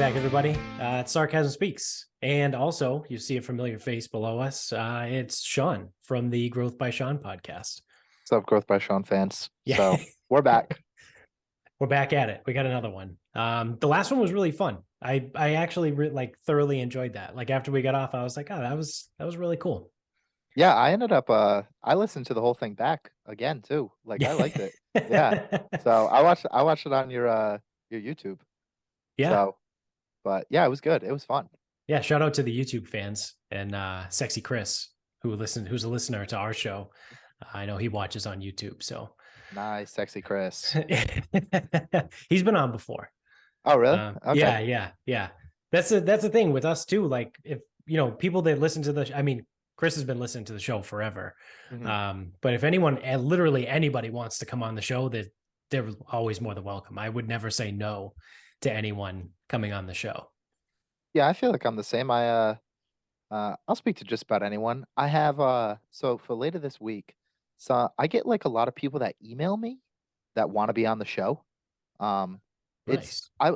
back, everybody. It's Sarcasm Speaks. And also, you see a familiar face below us. It's Shawn from the Growth By Shawn podcast. What's up, Growth By Shawn fans? Yeah. So we're back. We're back at it. We got another one. The last one was really fun. I actually thoroughly enjoyed that. Like after we got off, I was like, oh, that was really cool. Yeah, I ended up I listened to the whole thing back again too. Like I liked it. Yeah. So I watched it on your YouTube. Yeah. So, but yeah, it was good. It was fun. Yeah, shout out to the YouTube fans and Sexy Chris, who's a listener to our show. I know he watches on YouTube, so nice, Sexy Chris. He's been on before. Oh, really? Okay. Yeah. That's the thing with us too. Like if people that listen to the, Chris has been listening to the show forever. Mm-hmm. But if anyone, literally anybody wants to come on the show, that they're always more than welcome. I would never say no to anyone coming on the show. Yeah, I feel like I'm the same. I'll speak to just about anyone. I have so for later this week, so I get like a lot of people that email me that want to be on the show. Nice. I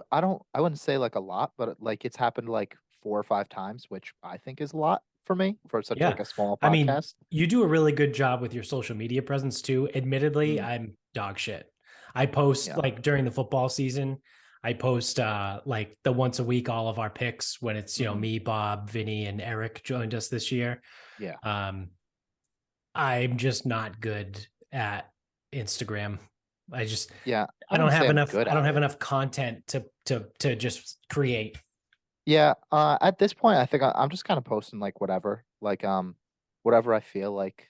wouldn't say like a lot, but like it's happened like 4 or 5 times, which I think is a lot for me for such like a small podcast. You do a really good job with your social media presence too. Admittedly, I'm dog shit. I post like during the football season. I post like the once a week all of our picks when it's me, Bob, Vinny, and Eric joined us this year. Yeah. I'm just not good at Instagram. I don't have enough content to just create. Yeah. At this point, I think I'm just kind of posting like whatever I feel like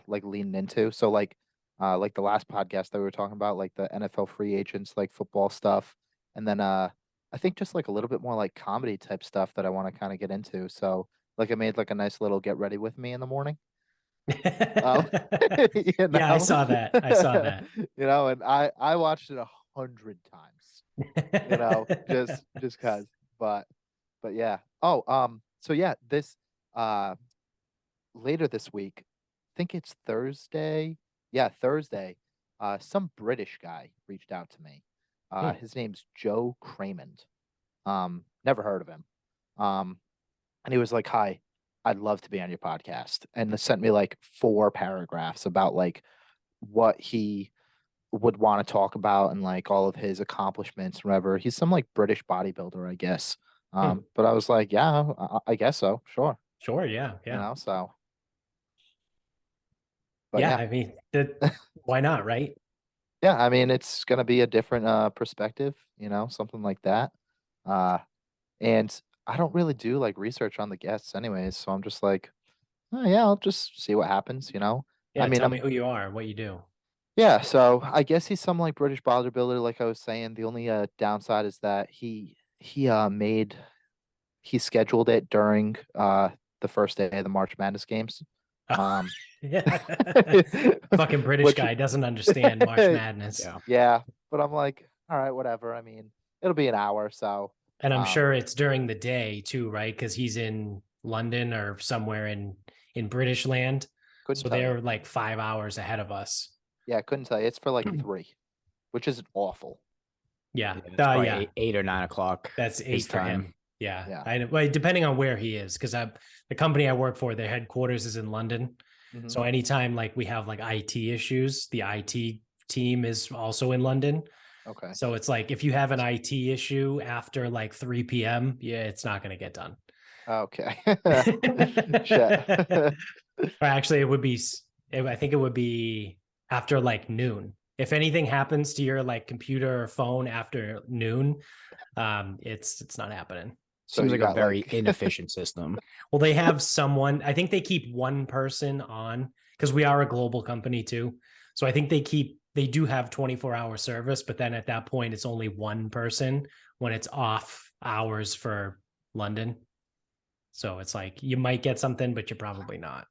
leaning into. So like the last podcast that we were talking about, like the NFL free agents, like football stuff. And then I think just like a little bit more like comedy type stuff that I want to kind of get into. So like I made like a nice little get ready with me in the morning. Yeah, I saw that. And I watched it 100 times. Just cause. But yeah. Oh, so yeah, this later this week, I think it's Thursday. Yeah, Thursday. Some British guy reached out to me. His name's Joe Cramond. Never heard of him. And he was like, "Hi, I'd love to be on your podcast." And sent me like 4 paragraphs about like what he would want to talk about and like all of his accomplishments, whatever. He's some like British bodybuilder, I guess. But I was like, yeah, I guess so. Sure. Sure. Yeah. So. But why not? Right. Yeah. I mean, it's going to be a different perspective, something like that. And I don't really do like research on the guests anyways. So I'm just like, oh yeah, I'll just see what happens, Yeah. Tell me who you are and what you do. Yeah. So I guess he's some like British bodybuilder, like I was saying. The only downside is that he scheduled it during the first day of the March Madness games. Yeah. Fucking British guy doesn't understand March Madness. Yeah. But I'm like, all right, whatever. I mean, it'll be an hour, so. And I'm sure it's during the day too, right? Because he's in London or somewhere in British land. So they're like 5 hours ahead of us. Yeah, I couldn't tell you. It's for like 3, which is awful. Yeah. Yeah, 8 or 9 o'clock. That's 8 for him. Yeah. Well, depending on where he is, because the company I work for, their headquarters is in London. Mm-hmm. So anytime like we have like IT issues, the IT team is also in London. Okay. So it's like if you have an IT issue after like 3 p.m., it's not going to get done. Okay. Or actually, I think it would be after like noon. If anything happens to your like computer or phone after noon, it's not happening. Seems like a very inefficient system. Well, they have someone, I think they keep one person on because we are a global company too. So I think they do have 24-hour service, but then at that point, it's only one person when it's off hours for London. So it's like, you might get something, but you're probably not.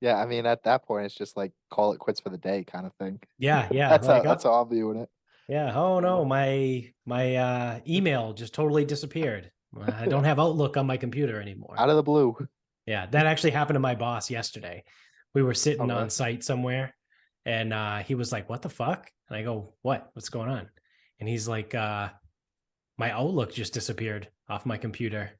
Yeah. I mean, at that point, it's just like call it quits for the day kind of thing. Yeah. That's how I'm viewing it. Yeah. Oh no, my email just totally disappeared. I don't have Outlook on my computer anymore. Out of the blue. Yeah, that actually happened to my boss yesterday. We were sitting on site somewhere, and he was like, "What the fuck?" And I go, "What? What's going on?" And he's like, my Outlook just disappeared off my computer.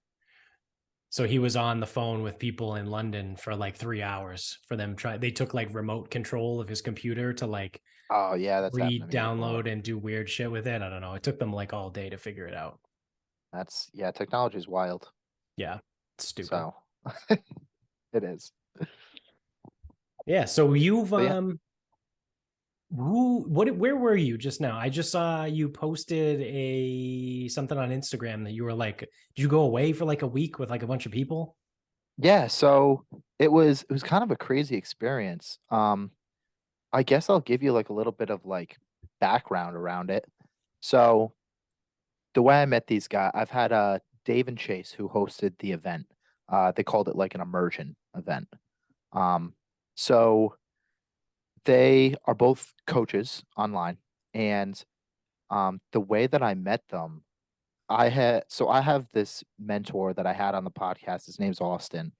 So he was on the phone with people in London for like 3 hours for them they took like remote control of his computer to like Oh yeah, that's happened to me before. re-download and do weird shit with it. I don't know. It took them like all day to figure it out. Technology is wild. Yeah, it's stupid. So it is. Yeah, so you've But yeah. where were you just now? I just saw you posted something on Instagram that you were like, did you go away for like a week with like a bunch of people? Yeah, so it was kind of a crazy experience. I guess I'll give you like a little bit of like background around it. So the way I met these guys, I've had Dave and Chase who hosted the event. They called it like an immersion event. So they are both coaches online, and the way that I met them, I have this mentor that I had on the podcast. His name's Austin,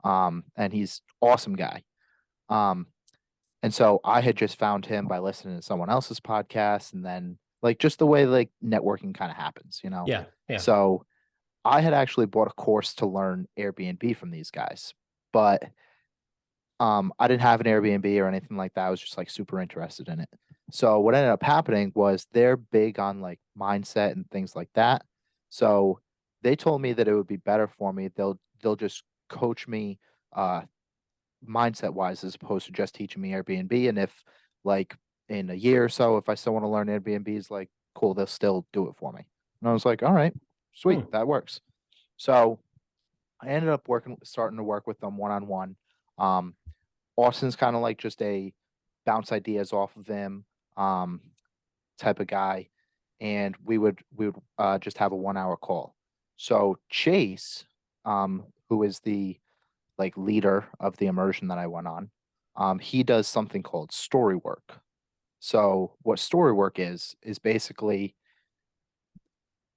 and he's awesome guy. And so I had just found him by listening to someone else's podcast, and then like just the way like networking kind of happens, you know. Yeah. So I had actually bought a course to learn Airbnb from these guys, but I didn't have an Airbnb or anything like that. I was just like super interested in it. So what ended up happening was they're big on like mindset and things like that. So they told me that it would be better for me. They'll just coach me mindset wise as opposed to just teaching me Airbnb. And if like in a year or so, if I still want to learn Airbnb, is like cool, they'll still do it for me. And I was like, all right, sweet, that works. So I ended up starting to work with them one-on-one. Austin's kind of like just a bounce ideas off of him type of guy, and we would just have a 1 hour call. So Chase, who is the like leader of the immersion that I went on, he does something called story work. So what story work is basically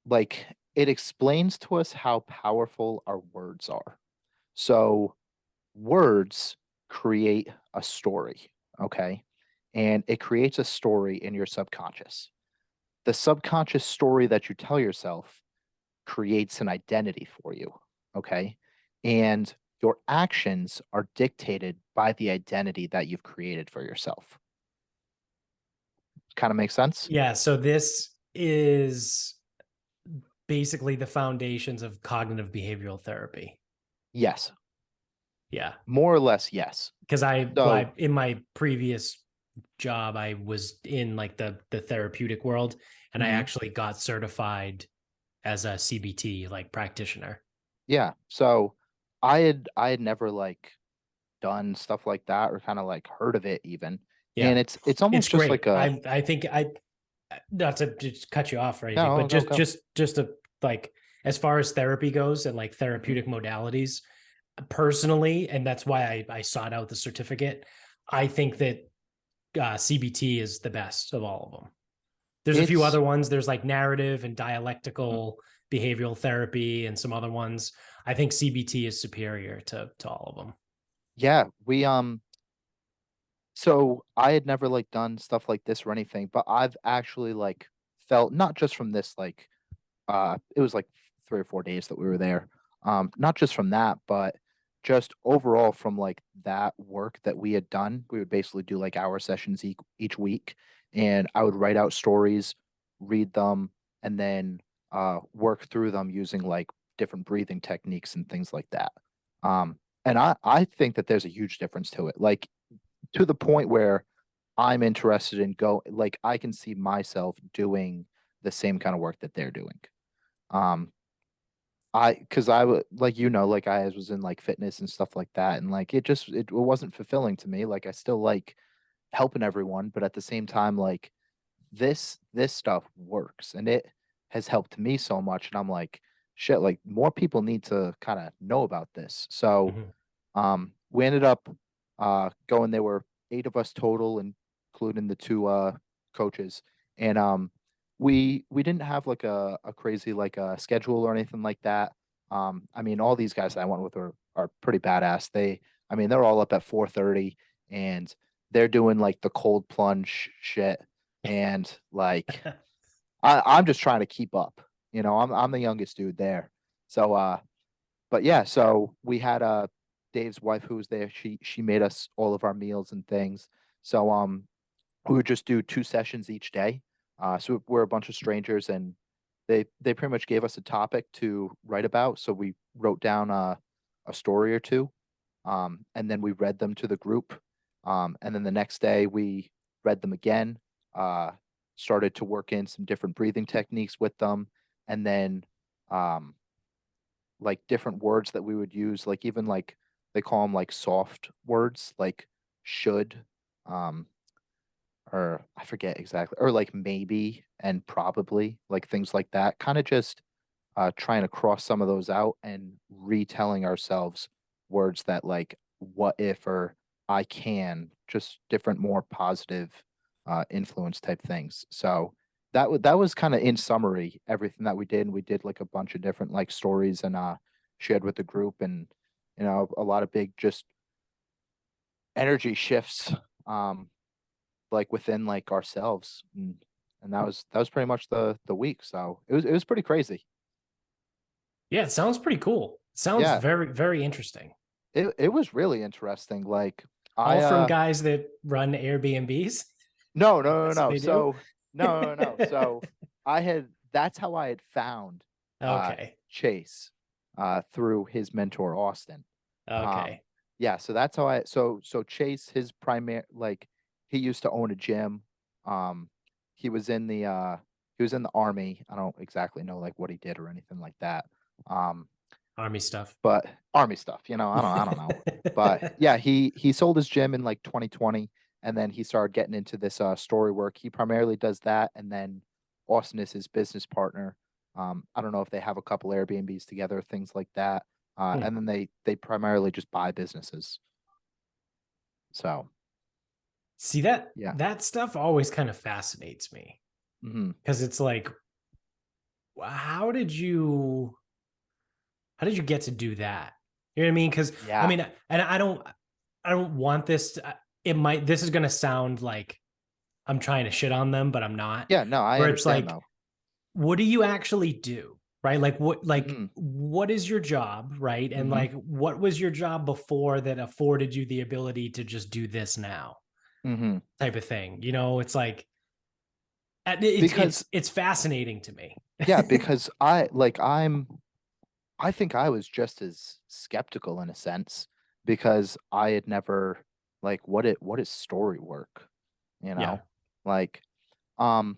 like it explains to us how powerful our words are. So words create a story, okay? And it creates a story in your subconscious. The subconscious story that you tell yourself creates an identity for you, okay? And your actions are dictated by the identity that you've created for yourself. Kind of makes sense? Yeah, so this is basically the foundations of cognitive behavioral therapy. Yes. Yeah. More or less, yes. Because I in my previous job, I was in like the therapeutic world, and I actually got certified as a CBT like practitioner. Yeah. So I had never like done stuff like that or kind of like heard of it even. Yeah. And it's almost just great. like a I think not to just cut you off or anything, No, but go. just to like as far as therapy goes and like therapeutic modalities, personally, and that's why I sought out the certificate. I think that CBT is the best of all of them. There's a few other ones. There's like narrative and dialectical behavioral therapy and some other ones. I think CBT is superior to all of them. Yeah, we so I had never like done stuff like this or anything, but I've actually like felt not just from this like it was like 3 or 4 days that we were there. Not just from that, but just overall from like that work that we had done. We would basically do like hour sessions each week, and I would write out stories, read them, and then work through them using like different breathing techniques and things like that. And I think that there's a huge difference to it. Like to the point where I'm interested in like I can see myself doing the same kind of work that they're doing. Because I would like like I was in like fitness and stuff like that, and like it wasn't fulfilling to me. Like I still like helping everyone, but at the same time, like this stuff works and it has helped me so much, and I'm like, shit, like more people need to kind of know about this. So we ended up going. There were 8 of us total, including the 2 coaches, and we didn't have like a crazy like a schedule or anything like that. I mean, all these guys that I went with are pretty badass. They're all up at 4:30 and they're doing like the cold plunge shit, and like I'm just trying to keep up. You know, I'm the youngest dude there. So but yeah, so we had Dave's wife who was there. She made us all of our meals and things. So we would just do 2 sessions each day. So we're a bunch of strangers, and they pretty much gave us a topic to write about. So we wrote down a story or two, and then we read them to the group. And then the next day we read them again, started to work in some different breathing techniques with them, and then like different words that we would use, like even like they call them like soft words, like should, um, or I forget exactly, or like maybe and probably, like things like that. Kind of just trying to cross some of those out and retelling ourselves words that like what if or I can, just different more positive influence type things. So that was kind of in summary everything that we did. And we did like a bunch of different like stories and shared with the group, and you know, a lot of big just energy shifts like within like ourselves, and that was pretty much the week. So it was pretty crazy. Yeah, it sounds pretty cool. Sounds Yeah, very, very interesting. it was really interesting. Like All from guys that run Airbnbs. no. That's what they do. So no. So that's how I had found Okay. Chase through his mentor Austin. Okay. Yeah, so that's how so Chase, his primary, like he used to own a gym. Um he was in the army. I don't exactly know like what he did or anything like that. Um Army stuff. but army stuff, you know, I don't know. But yeah, he sold his gym in like 2020, and then he started getting into this story work. He primarily does that, and then Austin is his business partner. I don't know if they have a couple Airbnbs together, things like that. And then they primarily just buy businesses. So See that yeah. that stuff always kind of fascinates me, Mm-hmm. because it's like, how did you get to do that? You know what I mean? Because Yeah. I mean, and I don't want this to, this is going to sound like I'm trying to shit on them, but I'm not. Yeah, no, I Where it's understand like, though. what do you actually do? Right? Like Mhm. what is your job? Right. And Mhm. like, what was your job before that afforded you the ability to just do this now? Mhm. Type of thing. You know, it's like, Because it's fascinating to me. yeah, because I think I was just as skeptical in a sense, because I had never, like, what is story work? You Yeah. know? Like, um,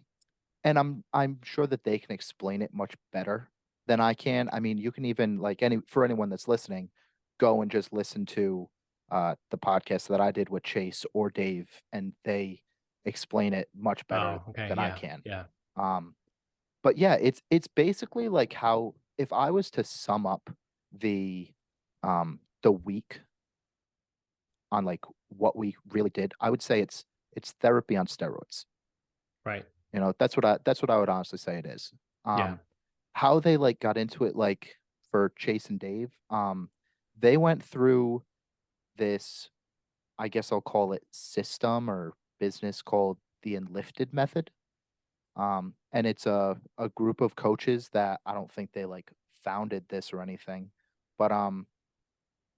and I'm sure that they can explain it much better than I can. I mean, you can even like for anyone that's listening, go and just listen to the podcast that I did with Chase or Dave, and they explain it much better Oh, okay. than I Yeah. can. Yeah. Um, but yeah, it's basically like how, if I was to sum up the week on like what we really did, I would say it's therapy on steroids. Right. You know, that's what I would honestly say it is. Yeah. How they like got into it, like for Chase and Dave, they went through this, I guess I'll call it system or business called the Enlifted method. And it's a group of coaches that I don't think they like founded this or anything, but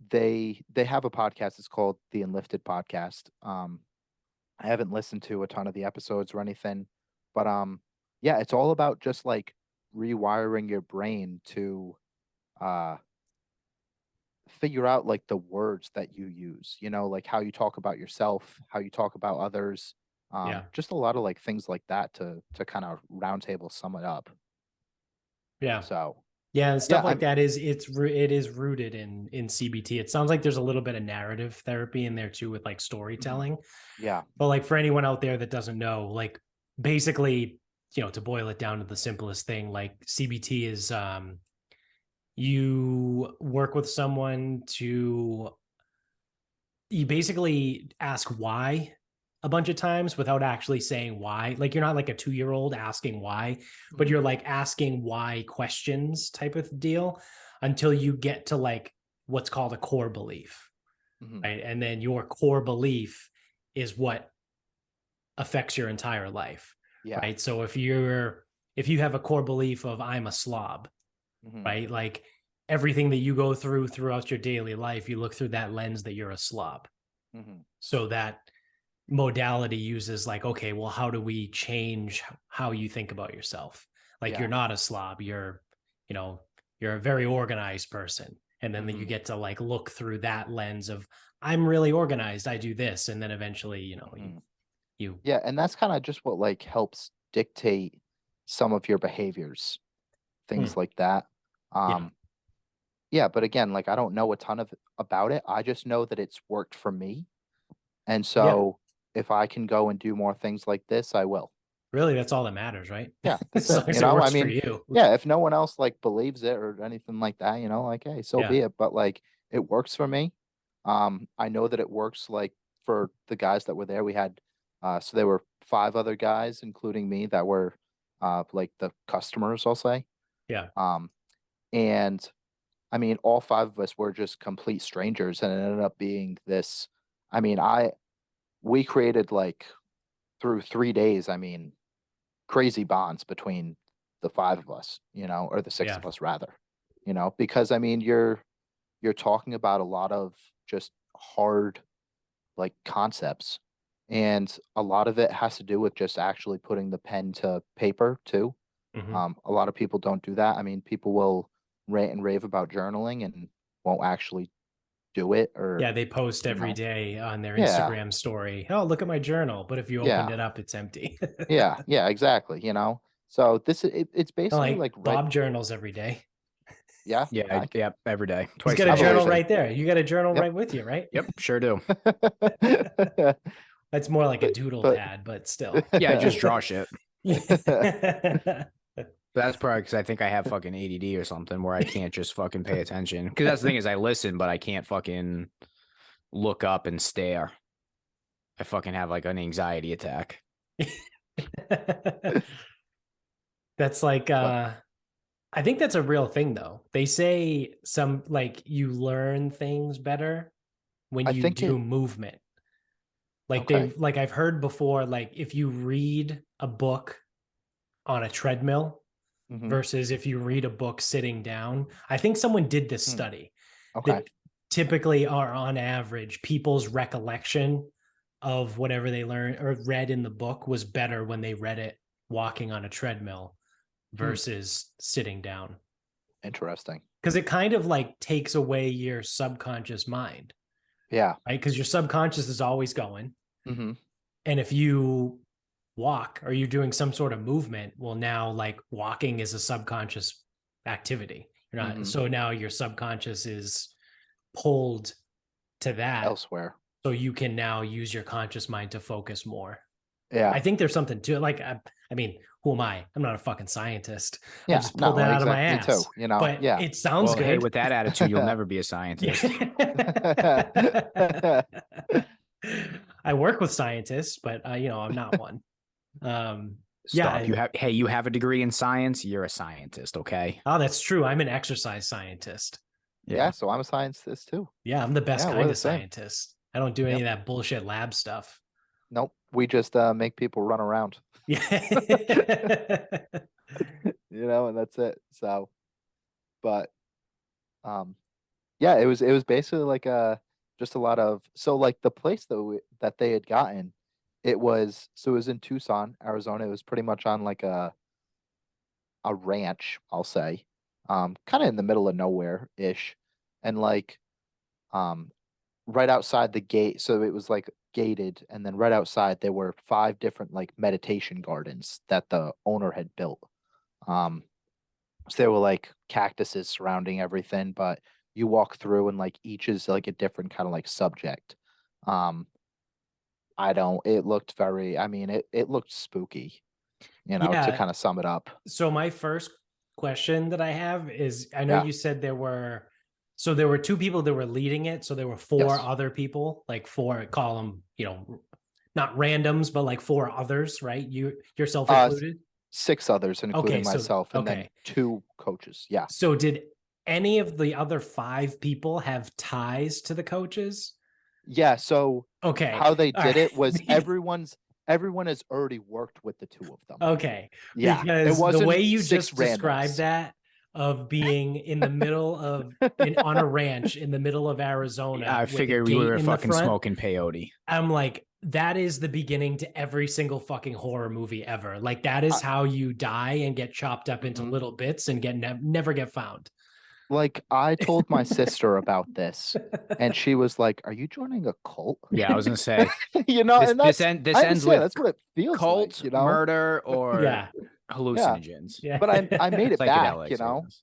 they have a podcast. It's called the Enlifted Podcast. I haven't listened to a ton of the episodes or anything, but yeah, it's all about just like rewiring your brain to uh figure out like the words that you use, you know, like how you talk about yourself, how you talk about others, Yeah. just a lot of like things like that to kind of roundtable sum it up. Yeah. So Yeah, and yeah, stuff like that is it is rooted in CBT. It sounds like there's a little bit of narrative therapy in there too, with like mhm, storytelling. yeah. But like, for anyone out there that doesn't know, like, basically, you know, to boil it down to the simplest thing, like CBT is you work with someone to, you basically ask why a bunch of times without actually saying why. Like, you're not like a 2-year-old asking why, but Mhm, you're like asking why questions type of deal, until you get to like what's called a core belief. mhm, Right. And then your core belief is what affects your entire life. yeah. Right. So if you're if you have a core belief of I'm a slob, Mhm. right? Like everything that you go through throughout your daily life, you look through that lens that you're a slob. Mhm. So that modality uses like, okay, well, how do we change how you think about yourself? Like Yeah. you're not a slob, you're, you know, you're a very organized person. And then you Mhm. get to like look through that lens of I'm really organized, I do this. And then eventually, you know, Mhm. you Yeah, and that's kind of just what like helps dictate some of your behaviors, things like that. yeah. Yeah, but again, like I don't know a ton of about it. I just know that it's worked for me. And Yeah. so if I can go and do more things like this, I will. Really, that's all that matters, right? Yeah, that's As long it. as You it know, I works for mean, you. yeah, if no one else like believes it or anything like that, you know, like, hey, so Yeah. be it. But like it works for me. I know that it works like for the guys that were there. We had so there were 5 other guys, including me, that were like the customers, I'll say. Yeah. Um, and I mean, all 5 of us were just complete strangers, and it ended up being this. I mean, we created like through 3 days. I mean, crazy bonds between the 5 of us, you know, or the 6 Yeah. of us rather, you know, because I mean, you're talking about a lot of just hard like concepts, and a lot of it has to do with just actually putting the pen to paper too. Mhm. A lot of people don't do that. I mean, people will rant and rave about journaling and won't actually do it, or Yeah, they post you every know, day on their yeah, Instagram story. Oh, look at my journal. But if you opened yeah, it up, it's empty. yeah, exactly. You know, so it's basically Like like right, Bob journals every day. yeah, Yeah, yep, every day, He's twice got a a I day. journal believe it. right there. You got a journal Yep. right with you, right? Yep, sure do. That's more like a but doodle but pad, but still. Yeah, I just draw shit. Yeah. That's probably because I think I have fucking ADD or something where I can't just fucking pay attention. Because that's the thing is I listen, but I can't fucking look up and stare. I fucking have like an anxiety attack. That's like but I think that's a real thing though. They say some like you learn things better when I you think do it movement. Like okay. like I've heard before, like if you read a book on a treadmill Hmm. versus if you read a book sitting down. I think someone did this Hmm. study Okay. that typically are on average, people's recollection of whatever they learned or read in the book was better when they read it walking on a treadmill Hmm. versus sitting down. Interesting. Because it kind of like takes away your subconscious mind, Yeah. right? Because your subconscious is always going. Hmm. And if you walk or you're doing some sort of movement, well, now like walking is a subconscious activity. You're not, Hmm. so now your subconscious is pulled to that. Elsewhere. So you can now use your conscious mind to focus more. Yeah. I think there's something to it. Like, I mean, who am I? I'm not a fucking scientist. I Yeah. just pulled No, that out of my exactly. Me too. ass, You know, but yeah. it sounds Well, hey, good. with that attitude, you'll never be a scientist. I work with scientists, but you know, I'm not one. Stop. Yeah. You have a degree in science. You're a scientist, okay? Oh, that's true. I'm an exercise scientist. Yeah. Yeah. So I'm a scientist too. Yeah, I'm the best Yeah. We're kind the of same. scientist. I don't do any Yep. of that bullshit lab stuff. Nope. We just make people run around, Yeah. you know, and that's it. So, but um, yeah, it was basically like just a lot of so like the place that they had gotten, it was in Tucson, Arizona. It was pretty much on like a ranch, I'll say, kind of in the middle of nowhere ish, and like um right outside the gate. So it was like gated, and then right outside there were 5 different like meditation gardens that the owner had built. Um, so there were like cactuses surrounding everything, but you walk through and like each is like a different kind of like subject. Um, I don't, it looked very, I mean, it looked spooky, you know, to Yeah. kind of sum it up. So my first question that I have is I know Yeah. you said there were two people that were leading it. So there were 4 Yes. other people, like 4, call them, you know, not randoms, but like 4 others, right? Yourself Uh, included. 6 others, Okay. including So, myself, and then okay. 2 coaches. Yeah. So did any of the other 5 people have ties to the coaches? Yeah. So Okay. how they All did right. it was everyone's everyone has already worked with the two of them. Okay. Yeah, Because it wasn't the way you 6 just described randos. that of being in the middle of on a ranch in the middle of Arizona. I with a figured we gate were in the fucking front, smoking peyote. I'm like, that is the beginning to every single fucking horror movie ever. Like that is how you die and get chopped up into little bits and get never get found. Like I told my sister about this, and she was like, "Are you joining a cult?" Yeah, I was gonna say You know, and this that's ends I understand, with that's what it feels cult, like, you know. murder, or Yeah. hallucinogens. Yeah. But I made it back, Psychedelics, you know. yes.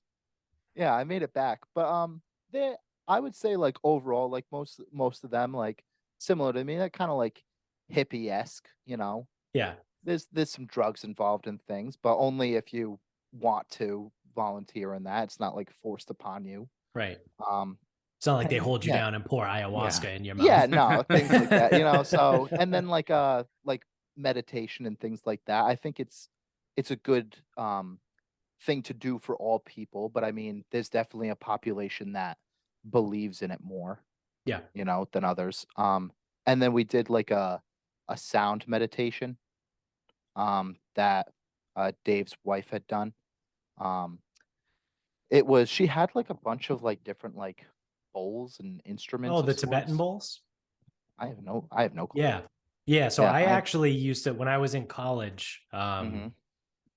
Yeah, I made it back. But they I would say like overall, like most of them like similar to me, that kind of like hippie-esque, you know. Yeah. There's some drugs involved in things, but only if you want to volunteer in that. It's not like forced upon you. Right. Um It's not like they and hold you yeah. down and pour ayahuasca in your mouth. Yeah, no, things like that, you know. So and then like meditation and things like that. I think it's a good thing to do for all people, but I mean, there's definitely a population that believes in it more, Yeah. you know, than others. And then we did like a sound meditation that Dave's wife had done. Um she had like a bunch of like different like bowls and instruments Oh, of the Tibetan sorts. bowls? I have no clue. Yeah. Yeah. So Yeah, I actually used to, when I was in college, Mhm.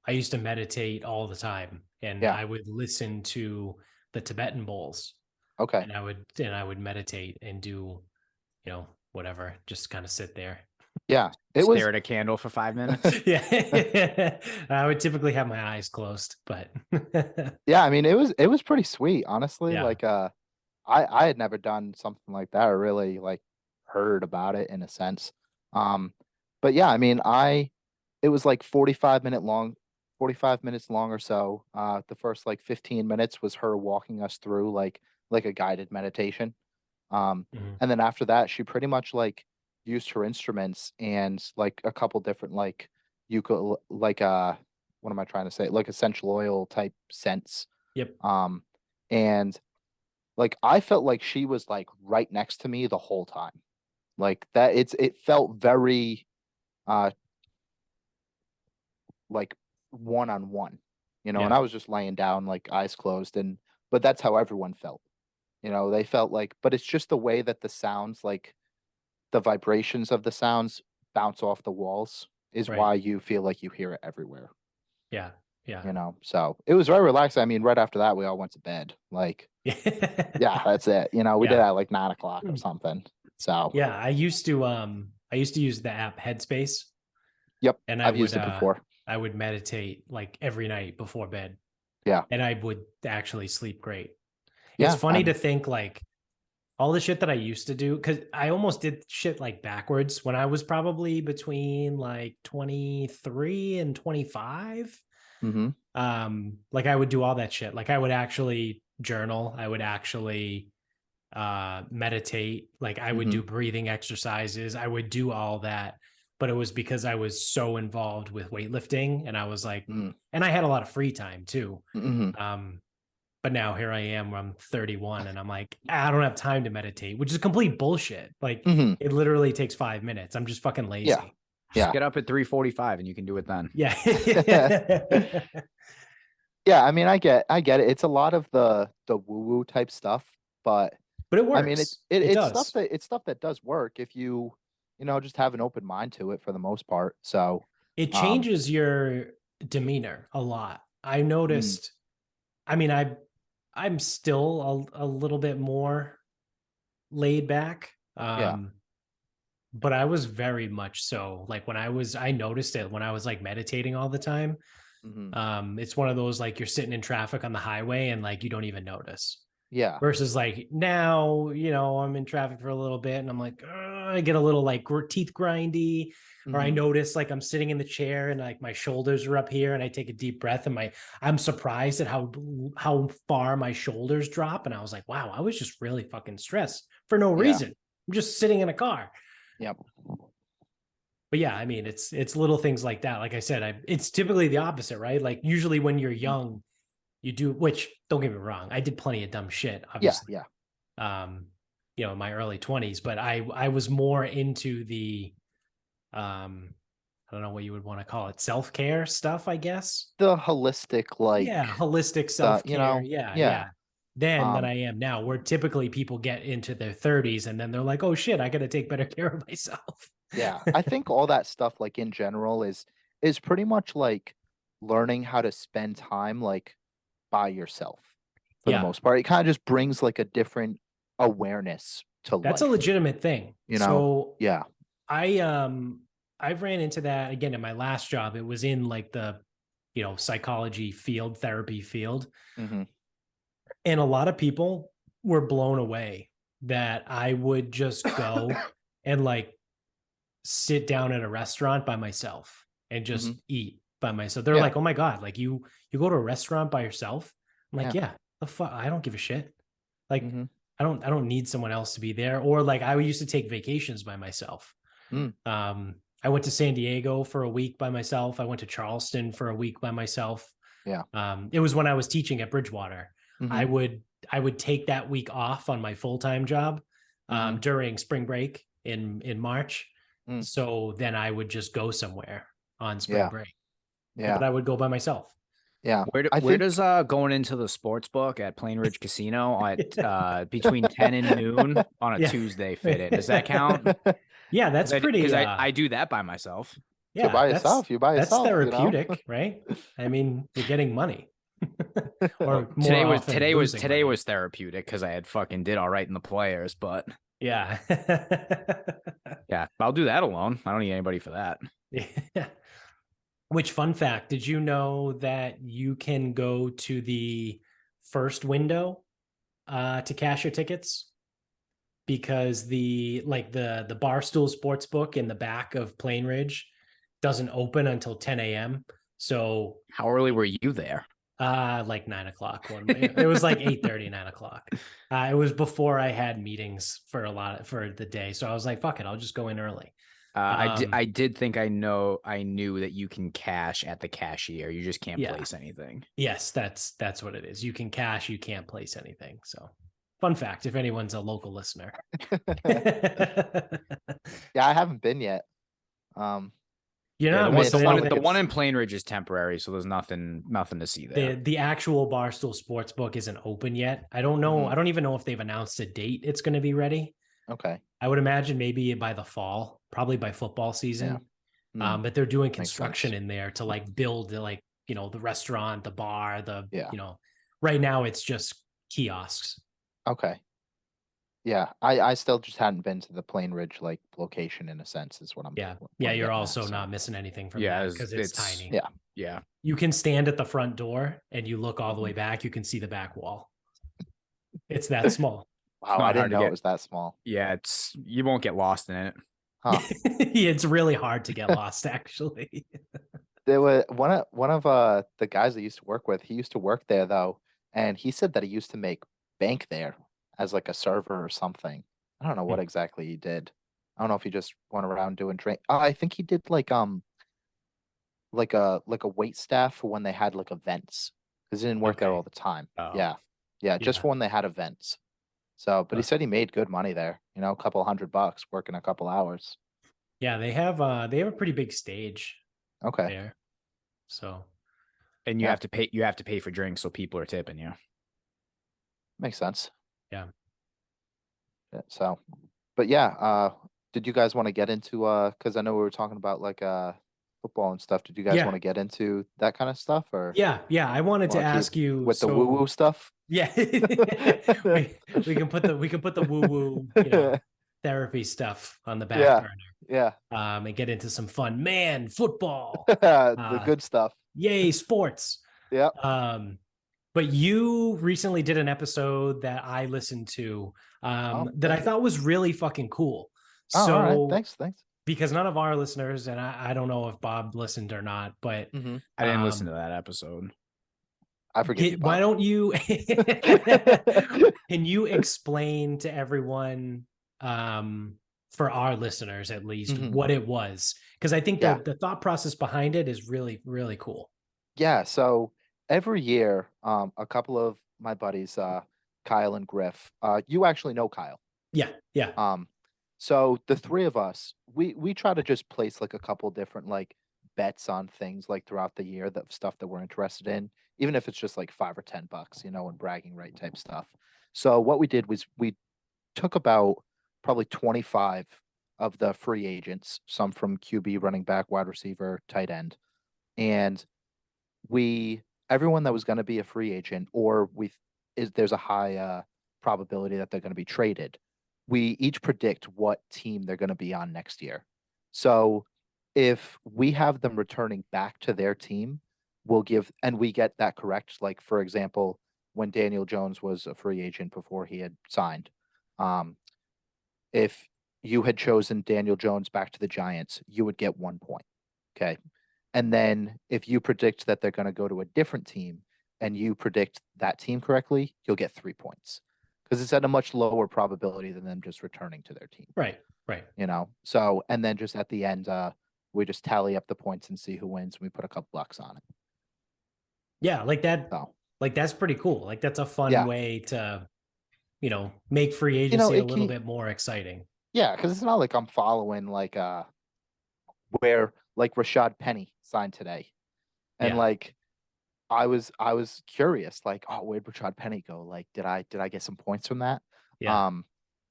I used to meditate all the time, and Yeah. I would listen to the Tibetan bowls, Okay. and I would meditate and do, whatever, just kind of sit there. Yeah. It Stare was at a candle for 5 minutes. Yeah. I would typically have my eyes closed, but yeah, I mean it was pretty sweet, honestly. Yeah. Like I had never done something like that or really like heard about it in a sense. But yeah, I mean it was like 45 minutes long or so. The first like 15 minutes was her walking us through like a guided meditation. Mhm. And then after that she pretty much like used her instruments and like a couple different like like what am I trying to say? Like essential oil type scents. Yep. And like I felt like she was like right next to me the whole time. Like that it felt very like one-on-one, you know, and Yeah. I was just laying down like eyes closed but that's how everyone felt. You know, they felt like but it's just the way that the sounds like the vibrations of the sounds bounce off the walls is Right. why you feel like you hear it everywhere. Yeah. Yeah. You know, so it was very relaxing. I mean, right after that, we all went to bed. Like, yeah, that's it. You know, we did Yeah. at like 9 o'clock or something. So, Yeah. I used to use the app Headspace, yep, and I've used it before. I would meditate like every night before bed. Yeah. And I would actually sleep great. Yeah, It's funny to think like all the shit that I used to do, because I almost did shit like backwards when I was probably between like 23 and 25. Mm-hmm. Like I would do all that shit. Like I would actually journal. I would actually meditate. Like I would do breathing exercises. I would do all that. But it was because I was so involved with weightlifting, and I was like, and I had a lot of free time too. But now here I am where I'm 31 and I'm like, I don't have time to meditate, which is complete bullshit. Like it literally takes 5 minutes. I'm just fucking lazy. Yeah. Just get up at 3:45 and you can do it then. Yeah. Yeah, I mean, I get it. It's a lot of the woo-woo type stuff, but it works. I mean, it's stuff that does work if you know, just have an open mind to it for the most part. So it changes your demeanor a lot. I noticed, I mean, I'm still a little bit more laid back. But I was very much so like I noticed it when I was like meditating all the time. It's one of those, like you're sitting in traffic on the highway and like, you don't even notice. Yeah. Versus like now, I'm in traffic for a little bit and I'm like, I get a little like teeth grindy, or I notice like I'm sitting in the chair and like my shoulders are up here, and I take a deep breath and I'm surprised at how far my shoulders drop. And I was like, wow, I was just really fucking stressed for no reason. I'm just sitting in a car. Yep. But yeah, I mean, it's little things like that. Like I said, it's typically the opposite, right? Like usually when you're young, you do, which don't get me wrong, I did plenty of dumb shit, obviously. Yeah. In my early 20s, but I was more into the I don't know what you would want to call it, self-care stuff, I guess. The holistic, like, Yeah, holistic self-care. Yeah. Than Um, I am now, where typically people get into their 30s and then they're like, oh shit, I got to take better care of myself. yeah. I think all that stuff, like in general, is pretty much like learning how to spend time like by yourself for the Yeah, most part. It kind of just brings like a different awareness to that's life. a legitimate thing. You know? So Yeah. I've ran into that again in my last job. It was in like the, psychology field, therapy field. hmm And a lot of people were blown away that I would just go and like sit down at a restaurant by myself and just eat by myself. They're Yeah. like, "Oh my God, like you go to a restaurant by yourself?" I'm like, Yeah. "Yeah, the fuck, I don't give a shit." Like Mhm. I don't need someone else to be there. Or like I used to take vacations by myself. Mm. I went to San Diego for a week by myself. I went to Charleston for a week by myself. Yeah. It was when I was teaching at Bridgewater. I Mhm. would take that week off on my full-time job Mhm. during spring break in March. Mm. So then I would just go somewhere on spring Yeah. break. Yeah. But I would go by myself. Yeah. Where does going into the sports book at Plain Ridge Casino at between 10 and noon on a Yeah. Tuesday fit in? Does that count? Yeah, that's pretty. Because I do that by myself. You're Yeah, by yourself. You're by that's yourself. therapeutic, right? I mean, you're getting money. Or more Today often losing money. was therapeutic because I had fucking did all right in the players, but Yeah. yeah, I'll do that alone. I don't need anybody for that. Yeah. Which, fun fact, did you know that you can go to the first window to cash your tickets? Because the Barstool Sportsbook in the back of Plain Ridge doesn't open until 10 a.m. So How early were you there? like 9 o'clock one way. It was like 8:30, 9 o'clock. It was before I had meetings for the day. So I was like, fuck it, I'll just go in early. I did think I knew that you can cash at the cashier. You just can't Yeah. place anything. Yes, that's what it is. You can cash, you can't place anything. So fun fact, if anyone's a local listener. Yeah, I haven't been yet. You're Yeah, not the missing one anything. in Plain Ridge is temporary, so there's nothing to see there. The actual Barstool Sportsbook isn't open yet. I don't know. I don't even know if they've announced a date it's going to be ready. Okay. I would imagine maybe by the fall, probably by football season. Yeah. But they're doing Makes construction sense. in there to like build the restaurant, the bar, Yeah. right now it's just kiosks. Okay. Yeah, I still just hadn't been to the Plain Ridge like location in a sense is what I'm. Yeah. what Yeah. I'm You're getting at, also so. not missing anything from Yeah, that because it's tiny. Yeah. Yeah. You can stand at the front door and you look all the way back. You can see the back wall. It's that small. Wow, not I didn't hard to know get. it was that small. Yeah, you won't get lost in it. Huh. Yeah, it's really hard to get lost, actually. There was one of the guys I used to work with. He used to work there though, and he said that he used to make bank there as like a server or something. I don't know what exactly he did. I don't know if he just went around doing drink. I think he did like a wait staff for when they had like events because he didn't work there Okay. all the time. Oh. Yeah, just Yeah. for when they had events. So, but he Huh. said he made good money there. A couple $100 working a couple hours. Yeah, they have a pretty big stage Okay. there. So And you Yeah. have to pay for drinks, so people are tipping you. Makes sense. Yeah. So, but yeah, did you guys want to get into because I know we were talking about like football and stuff. Did you guys Yeah. want to get into that kind of stuff or Yeah, I wanted to wanna keep ask you with the woo woo stuff? Yeah. we can put the woo woo, therapy stuff on the back Yeah. burner. Yeah. And get into some fun football. The good stuff. Yay, sports. Yeah. But you recently did an episode that I listened to that I thought was really fucking cool. Oh, So all right. Thanks. because none of our listeners, and I don't know if Bob listened or not, but I didn't listen to that episode. I forgive you, Bob. why don't you can you explain to everyone for our listeners at least what it was? Because I think the thought process behind it is really, really cool. Yeah, so every year, a couple of my buddies, Kyle and Griff, you actually know Kyle. Yeah. So the three of us, we try to just place like a couple different like bets on things like throughout the year, that stuff that we're interested in, even if it's just like $5 or $10, and bragging right type stuff. So what we did was we took about probably 25 of the free agents, some from QB, running back, wide receiver, tight end, and everyone that was going to be a free agent, or there's a high probability that they're going to be traded. We each predict what team they're going to be on next year. So if we have them returning back to their team, and we get that correct. Like, for example, when Daniel Jones was a free agent before he had signed, if you had chosen Daniel Jones back to the Giants, you would get 1 point. Okay. And then if you predict that they're going to go to a different team and you predict that team correctly, you'll get 3 points, because it's at a much lower probability than them just returning to their team. Right. So, and then just at the end, we just tally up the points and see who wins. And we put a couple bucks on it. Yeah. Like that. So, Like, that's pretty cool. Like, that's a fun way to, make free agency a little bit more exciting. Yeah. Cause it's not like I'm following like, where like Rashad Penny signed today. And like, I was curious, like, oh, where'd Rashad Penny go? Like, did I get some points from that? Yeah.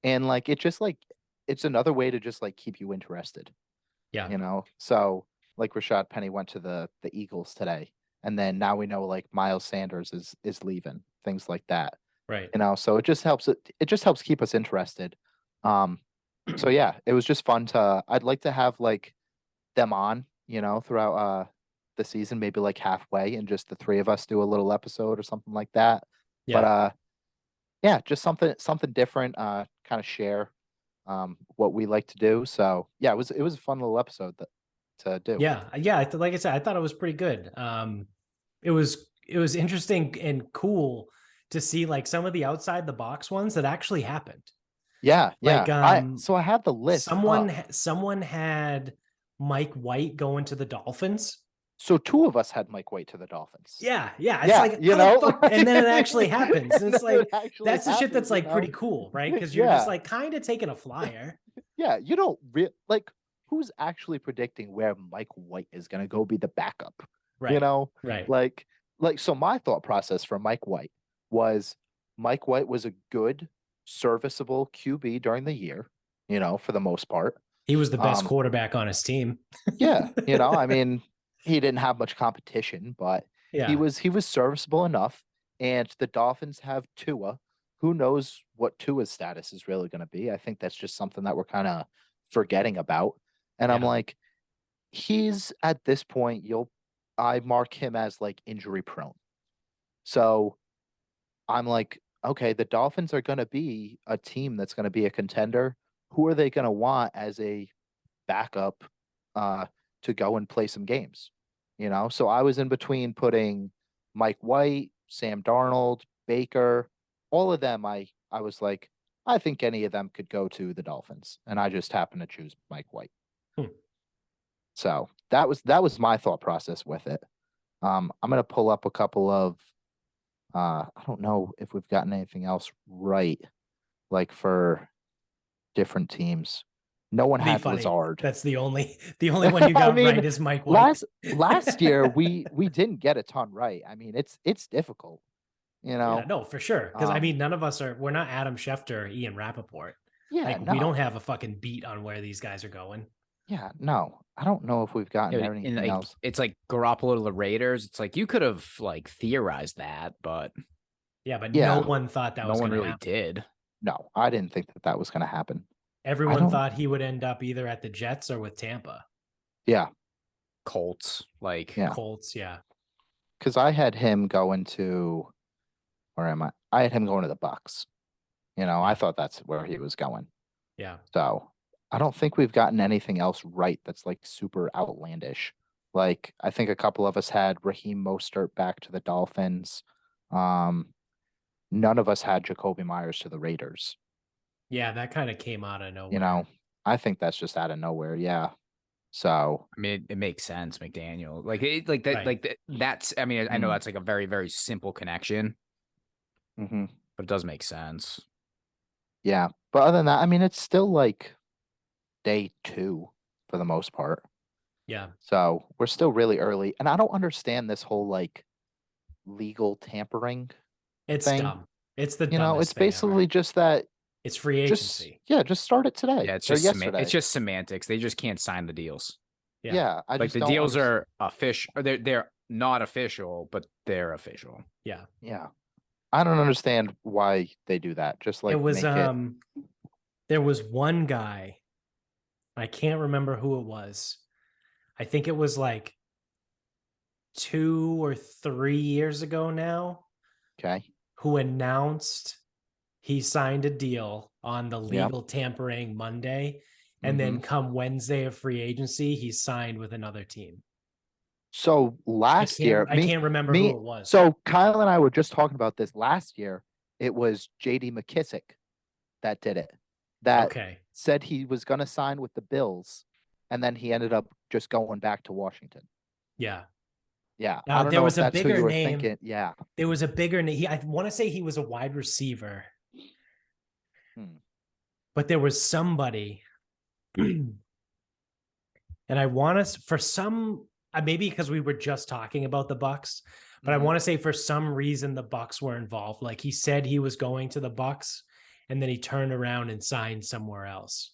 And like, it's another way to just like keep you interested. Yeah. So like Rashad Penny went to the Eagles today, and then now we know like Miles Sanders is leaving, things like that. Right. So it just helps keep us interested. So yeah, it was just fun I'd like to have like them on, throughout the season, maybe like halfway, and just the three of us do a little episode or something like that. Yeah. But yeah, just something different, kind of share what we like to do. So yeah, it was a fun little episode to do. Yeah. Like I said, I thought it was pretty good. It was interesting and cool to see like some of the outside the box ones that actually happened. Yeah. Like, so I have the list. Someone had Mike White going to the Dolphins. So 2 of us had Mike White to the Dolphins. Yeah. It's like, and then it actually happens. And it's like, that's the shit that's like pretty cool, right? Because you're just like kind of taking a flyer. Yeah, you don't like, who's actually predicting where Mike White is going to go be the backup? Right. Right. Like, so my thought process for Mike White was a good, serviceable QB during the year, for the most part. He was the best quarterback on his team. Yeah. I mean, he didn't have much competition, but he was serviceable enough. And the Dolphins have Tua. Who knows what Tua's status is really going to be? I think that's just something that we're kind of forgetting about. And I'm like, he's at this point, I mark him as like injury prone. So I'm like, okay, the Dolphins are going to be a team that's going to be a contender. Who are they going to want as a backup to go and play some games? So I was in between putting Mike White, Sam Darnold, Baker, all of them. I was like, I think any of them could go to the Dolphins, and I just happened to choose Mike White. So that was my thought process with it. I'm going to pull up a couple of, I don't know if we've gotten anything else right, like for different teams. No one had Lazard. That's the only one you got right is Mike White. Last year we didn't get a ton right. I mean, it's difficult, Yeah, no, for sure. Because I mean, none of us we're not Adam Schefter, Ian Rappaport. Yeah, we don't have a fucking beat on where these guys are going. Yeah, no, I don't know if we've gotten anything else. It's like Garoppolo to the Raiders. It's like you could have like theorized that, but no one thought that was going to happen. No one really did. No, I didn't think that was going to happen. Everyone thought he would end up either at the Jets or with Tampa. Yeah. Colts, Colts, yeah. Because I had him going to, where am I? I had him going to the Bucks. I thought that's where he was going. Yeah. So I don't think we've gotten anything else right that's like super outlandish. Like, I think a couple of us had Raheem Mostert back to the Dolphins. None of us had Jacoby Myers to the Raiders. Yeah, that kind of came out of nowhere. I think that's just out of nowhere. Yeah. So I mean, it makes sense, McDaniel. That's. I mean, I know that's like a very, very simple connection, but it does make sense. Yeah, but other than that, I mean, it's still like day 2 for the most part. Yeah. So we're still really early. And I don't understand this whole like legal tampering It's thing. dumb. It's the You know, dumbest it's thing basically ever. just that. It's free Just agency. just start it today. Yeah, it's or just yesterday. it's just semantics. They just can't sign the deals. Yeah, I like just the don't deals understand. are official. They're not official, but they're official. Yeah. Yeah, I don't understand why they do that. Just like It was make it. there was one guy, I can't remember who it was. I think it was like 2 or 3 years ago now, Okay. who announced he signed a deal on the Yep. legal tampering Monday, and then come Wednesday of free agency, he signed with another team. So last year, I can't remember who it was. So Kyle and I were just talking about this last year. It was JD McKissick that did it. That Okay. said he was going to sign with the Bills, and then he ended up just going back to Washington. Yeah. Yeah. Now, I don't there know was if a that's who bigger you were name. thinking. Yeah. There was a bigger name. I want to say he was a wide receiver. But there was somebody, and I want to, for some, maybe because we were just talking about the Bucks, but I want to say for some reason the Bucks were involved. Like he said he was going to the Bucks, and then he turned around and signed somewhere else.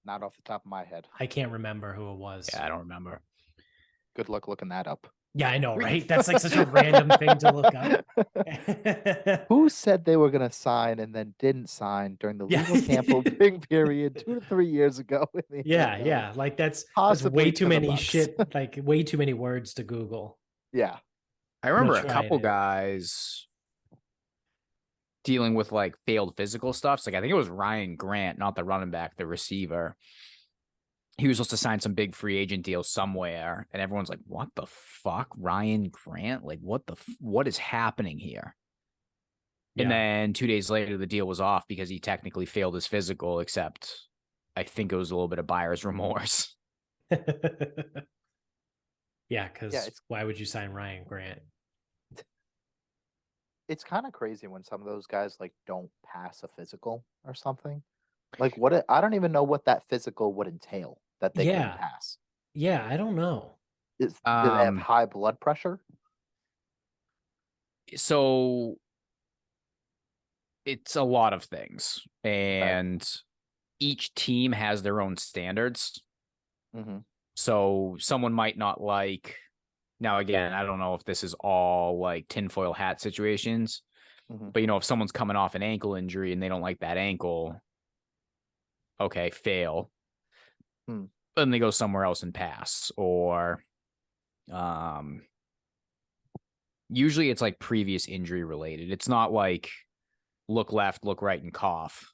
Not off the top of my head. I can't remember who it was. Yeah, I don't remember. Good luck looking that up. Yeah, I know, right? That's like such a random thing to look up. Who said they were going to sign and then didn't sign during the legal tampering period 2 to 3 years ago? Yeah. Like that's Possibly way to too the many Bucks. like way too many words to Google. Yeah. I remember a try couple it. guys dealing with like failed physical stuff. So, like I think it was Ryan Grant, not the running back, the receiver. He was supposed to sign some big free agent deal somewhere, and everyone's like, "What the fuck, Ryan Grant? Like, what is happening here?" Yeah. And then 2 days later, the deal was off because he technically failed his physical. Except, I think it was a little bit of buyer's remorse. Yeah, because why would you sign Ryan Grant? It's kind of crazy when some of those guys like don't pass a physical or something. Like I don't even know what that physical would entail that they couldn't pass. Yeah, I don't know. Do they have high blood pressure? So it's a lot of things, and each team has their own standards. So someone might not like. Now, again, I don't know if this is all like tinfoil hat situations, but if someone's coming off an ankle injury and they don't like that ankle, okay, fail. Then they go somewhere else and pass. Or usually it's like previous injury related. It's not like look left, look right, and cough.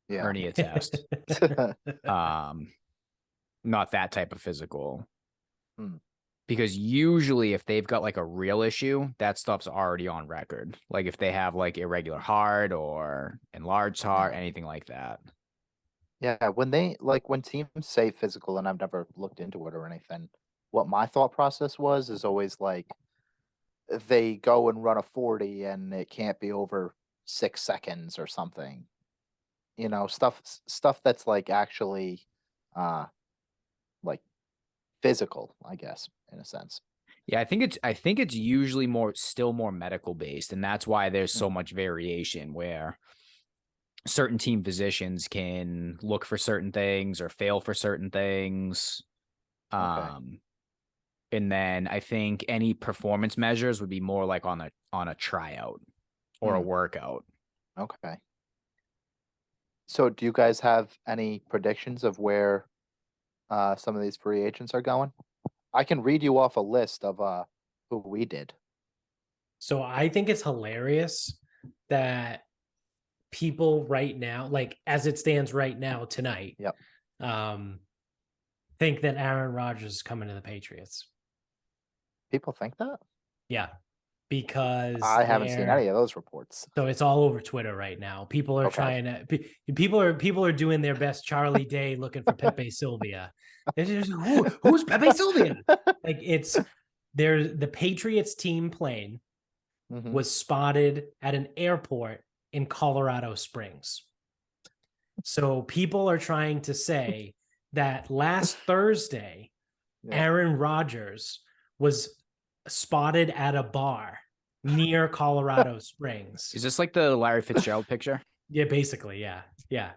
Yeah. Hernia test. Not that type of physical. Because usually if they've got like a real issue, that stuff's already on record. Like if they have like irregular heart or enlarged heart, anything like that. Yeah, when teams say physical, and I've never looked into it or anything, what my thought process is always like they go and run a 40 and it can't be over 6 seconds or something. Stuff that's like actually like physical, I guess, in a sense. Yeah, I think it's usually still more medical based, and that's why there's so much variation where certain team physicians can look for certain things or fail for certain things. And then I think any performance measures would be more like on a tryout or a workout. Okay. So do you guys have any predictions of where some of these free agents are going? I can read you off a list of who we did. So I think it's hilarious that people right now, like as it stands right now tonight, think that Aaron Rodgers is coming to the Patriots. People think that? Yeah. Because I haven't seen any of those reports. So it's all over Twitter right now. People are trying to people are doing their best Charlie Day looking for Pepe Sylvia. Who's Pepe Sylvia? Like the Patriots team plane was spotted at an airport in Colorado Springs. So people are trying to say that last Thursday, Yeah. Aaron Rodgers was spotted at a bar near Colorado Springs. Is this like the Larry Fitzgerald picture? Yeah, basically, yeah. Yeah.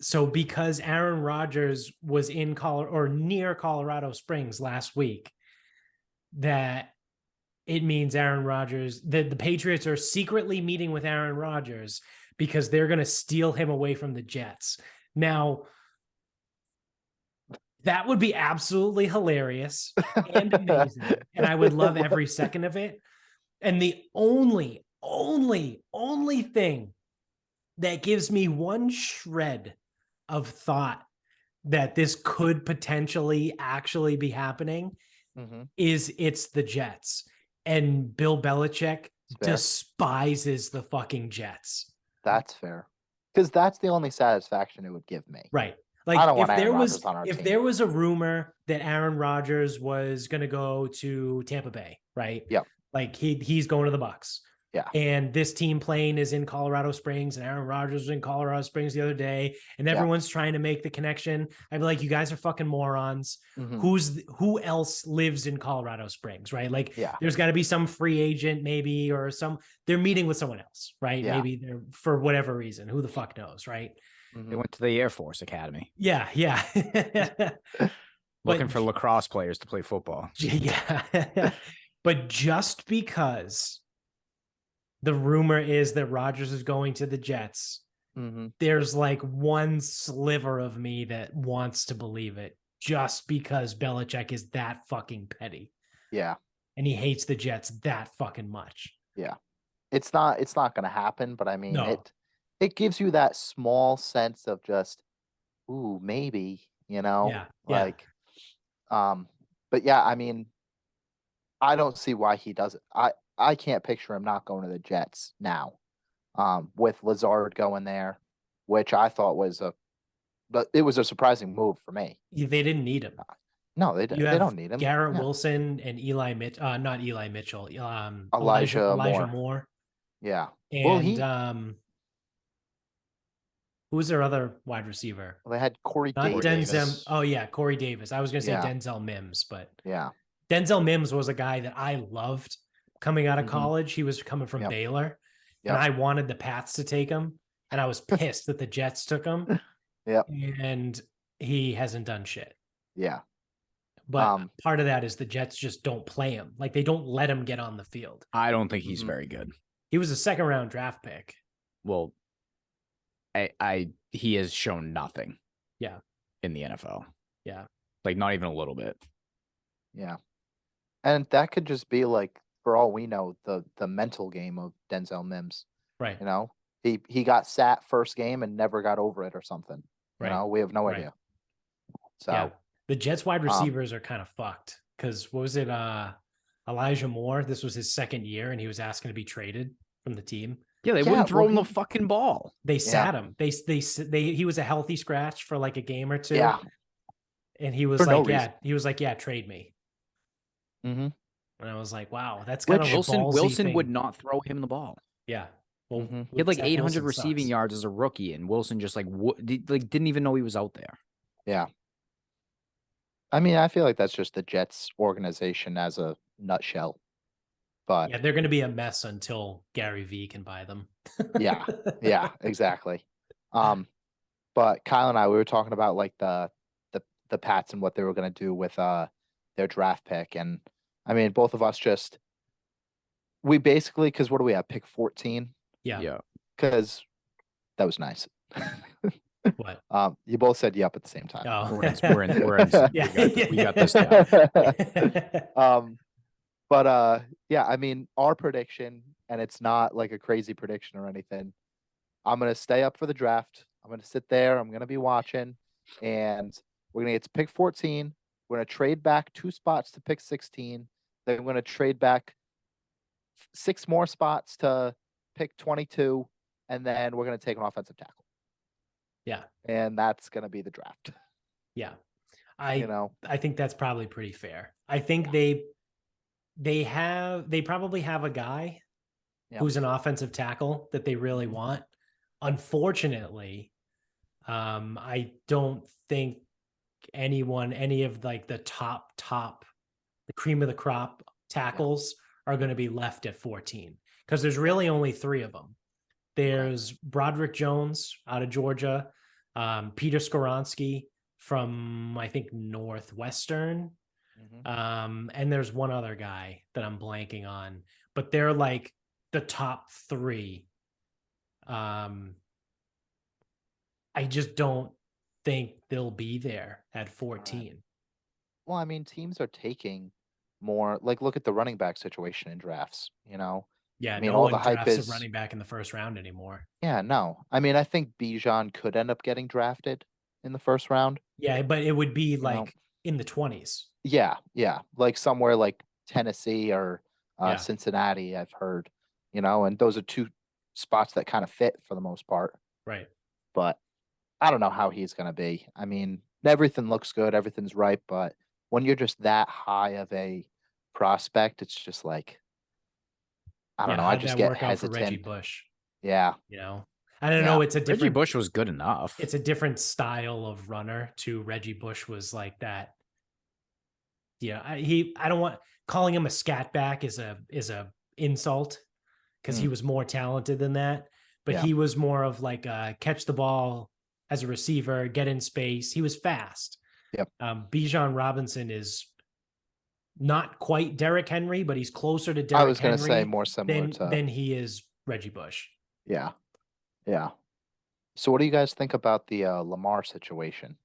So because Aaron Rodgers was in Colorado or near Colorado Springs last week, that it means Aaron Rodgers, the Patriots are secretly meeting with Aaron Rodgers because they're going to steal him away from the Jets. Now, that would be absolutely hilarious and amazing. And I would love every second of it. And the only thing that gives me one shred of thought that this could potentially actually be happening is it's the Jets. And Bill Belichick despises the fucking Jets. That's fair. Because that's the only satisfaction it would give me. Right. Like I don't want if there Aaron was Rodgers on our if team. there was a rumor that Aaron Rodgers was going to go to Tampa Bay, right? Yep. Like he's going to the Bucks. Yeah. And this team plane is in Colorado Springs, and Aaron Rodgers was in Colorado Springs the other day, and everyone's trying to make the connection. I'd be like, you guys are fucking morons. Who else lives in Colorado Springs, right? Like, there's got to be some free agent, maybe, or they're meeting with someone else, right? Yeah. Maybe they're for whatever reason. Who the fuck knows, right? They went to the Air Force Academy. Yeah. Looking for lacrosse players to play football. Yeah. But just because the rumor is that Rodgers is going to the Jets, there's like one sliver of me that wants to believe it just because Belichick is that fucking petty. Yeah. And he hates the Jets that fucking much. Yeah. It's not going to happen, but I mean, No. it gives you that small sense of just, ooh, maybe, like, but yeah, I mean, I don't see why he doesn't. I can't picture him not going to the Jets now, with Lazard going there, which I thought but it was a surprising move for me. They didn't need him. No, they don't need him. Garrett Wilson and not Eli Mitchell, Elijah Moore. Yeah. And who's their other wide receiver? Well, they had Corey Not Davis. Denzel. Oh yeah, Corey Davis. I was gonna say Denzel Mims, but Denzel Mims was a guy that I loved coming out of college. He was coming from Baylor, and I wanted the Pats to take him, and I was pissed that the Jets took him. And he hasn't done shit. Yeah. But part of that is the Jets just don't play him. Like, they don't let him get on the field. I don't think he's very good. He was a second-round draft pick. Well, he has shown nothing. Yeah. In the NFL. Yeah. Like, not even a little bit. Yeah. And that could just be like, for all we know, the mental game of Denzel Mims. Right. He got sat first game and never got over it or something. Right. We have no idea. So the Jets wide receivers are kind of fucked because what was it? Elijah Moore. This was his second year, and he was asking to be traded from the team. Yeah, they wouldn't throw him the fucking ball. They sat him. He was a healthy scratch for like a game or two. Yeah. And he was trade me. And I was like, wow, that's kind of a Wilson thing. would not throw him the ball. Yeah. Well, he had like 800 receiving yards as a rookie, and Wilson just didn't even know he was out there. Yeah. I mean, I feel like that's just the Jets organization as a nutshell. But yeah, they're going to be a mess until Gary V can buy them. yeah, exactly. But Kyle and I, we were talking about like the Pats and what they were going to do with their draft pick, and I mean, both of us we basically, because what do we have? Pick 14. Yeah. Because that was nice. What? You both said yep at the same time. Oh. We're in. We got this down. But yeah, I mean, our prediction, and it's not like a crazy prediction or anything. I'm gonna stay up for the draft. I'm gonna sit there. I'm gonna be watching, and we're gonna get to pick 14. We're gonna trade back 2 spots to pick 16. Then we're gonna trade back 6 more spots to pick 22, and then we're gonna take an offensive tackle. Yeah, and that's gonna be the draft. Yeah, I think that's probably pretty fair. I think they probably have a guy who's an offensive tackle that they really want, unfortunately, I don't think any of like the top, the cream of the crop tackles are going to be left at 14 because there's really only 3 of them. There's Broderick Jones out of Georgia, Peter Skoronski from, I think, Northwestern. And there's one other guy that I'm blanking on, but they're like the top 3. I just don't think they'll be there at 14. Well, I mean, teams are taking more, like, look at the running back situation in drafts, Yeah, I mean, no all one the hype drafts is a running back in the first round anymore. Yeah, no. I mean, I think Bijan could end up getting drafted in the first round. Yeah, but it would be You know? like in the 20s. Yeah, like somewhere like Tennessee or Yeah. Cincinnati, I've heard, and those are 2 spots that kind of fit for the most part. Right. But I don't know how he's going to be. I mean, everything looks good, everything's right, but when you're just that high of a prospect, it's just like, I don't know. I how'd just that get work out for Reggie hesitant. Bush? Yeah. I don't know. It's a Reggie different Bush was good enough. It's a different style of runner too. Reggie Bush was like that. Yeah, I don't want calling him a scat back is a insult because he was more talented than that. But he was more of like catch the ball as a receiver, get in space. He was fast. Yep. Bijan Robinson is not quite Derrick Henry, but he's closer to Derrick Henry. I was going to say more similar than he is Reggie Bush. Yeah. So what do you guys think about the Lamar situation?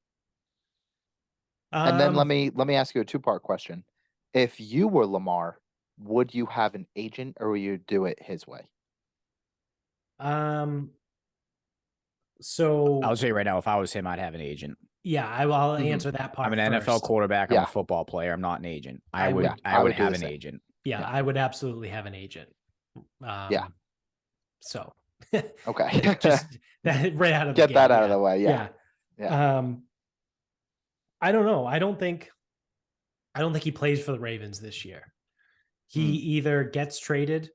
And then let me ask you a 2-part question. If you were Lamar, would you have an agent or would you do it his way? So I'll tell you right now, if I was him, I'd have an agent. Yeah, I'll answer that part. I'm an first. NFL quarterback. I'm a football player. I'm not an agent. I would have an agent. Yeah, I would absolutely have an agent. So okay, just that right out of get the that gate, out of the way. Yeah. I don't know. I don't think he plays for the Ravens this year. He either gets traded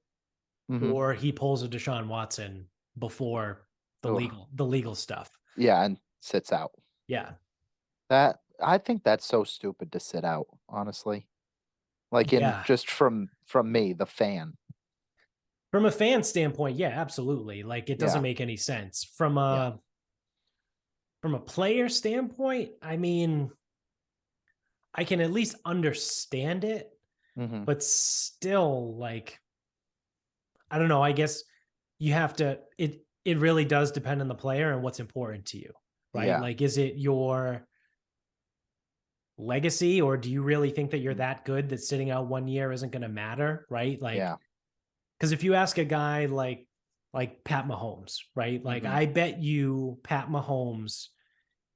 or he pulls a Deshaun Watson before the legal stuff. Yeah, and sits out. Yeah. I think that's so stupid to sit out, honestly. Like just from me, the fan. From a fan standpoint, yeah, absolutely. Like it doesn't make any sense. From a player standpoint, I mean, I can at least understand it, but still, like, I don't know. I guess you have to. It really does depend on the player and what's important to you, right? Yeah. Like, is it your legacy, or do you really think that you're that good that sitting out 1 year isn't going to matter, right? Like, because if you ask a guy like Pat Mahomes, right? Like, I bet you Pat Mahomes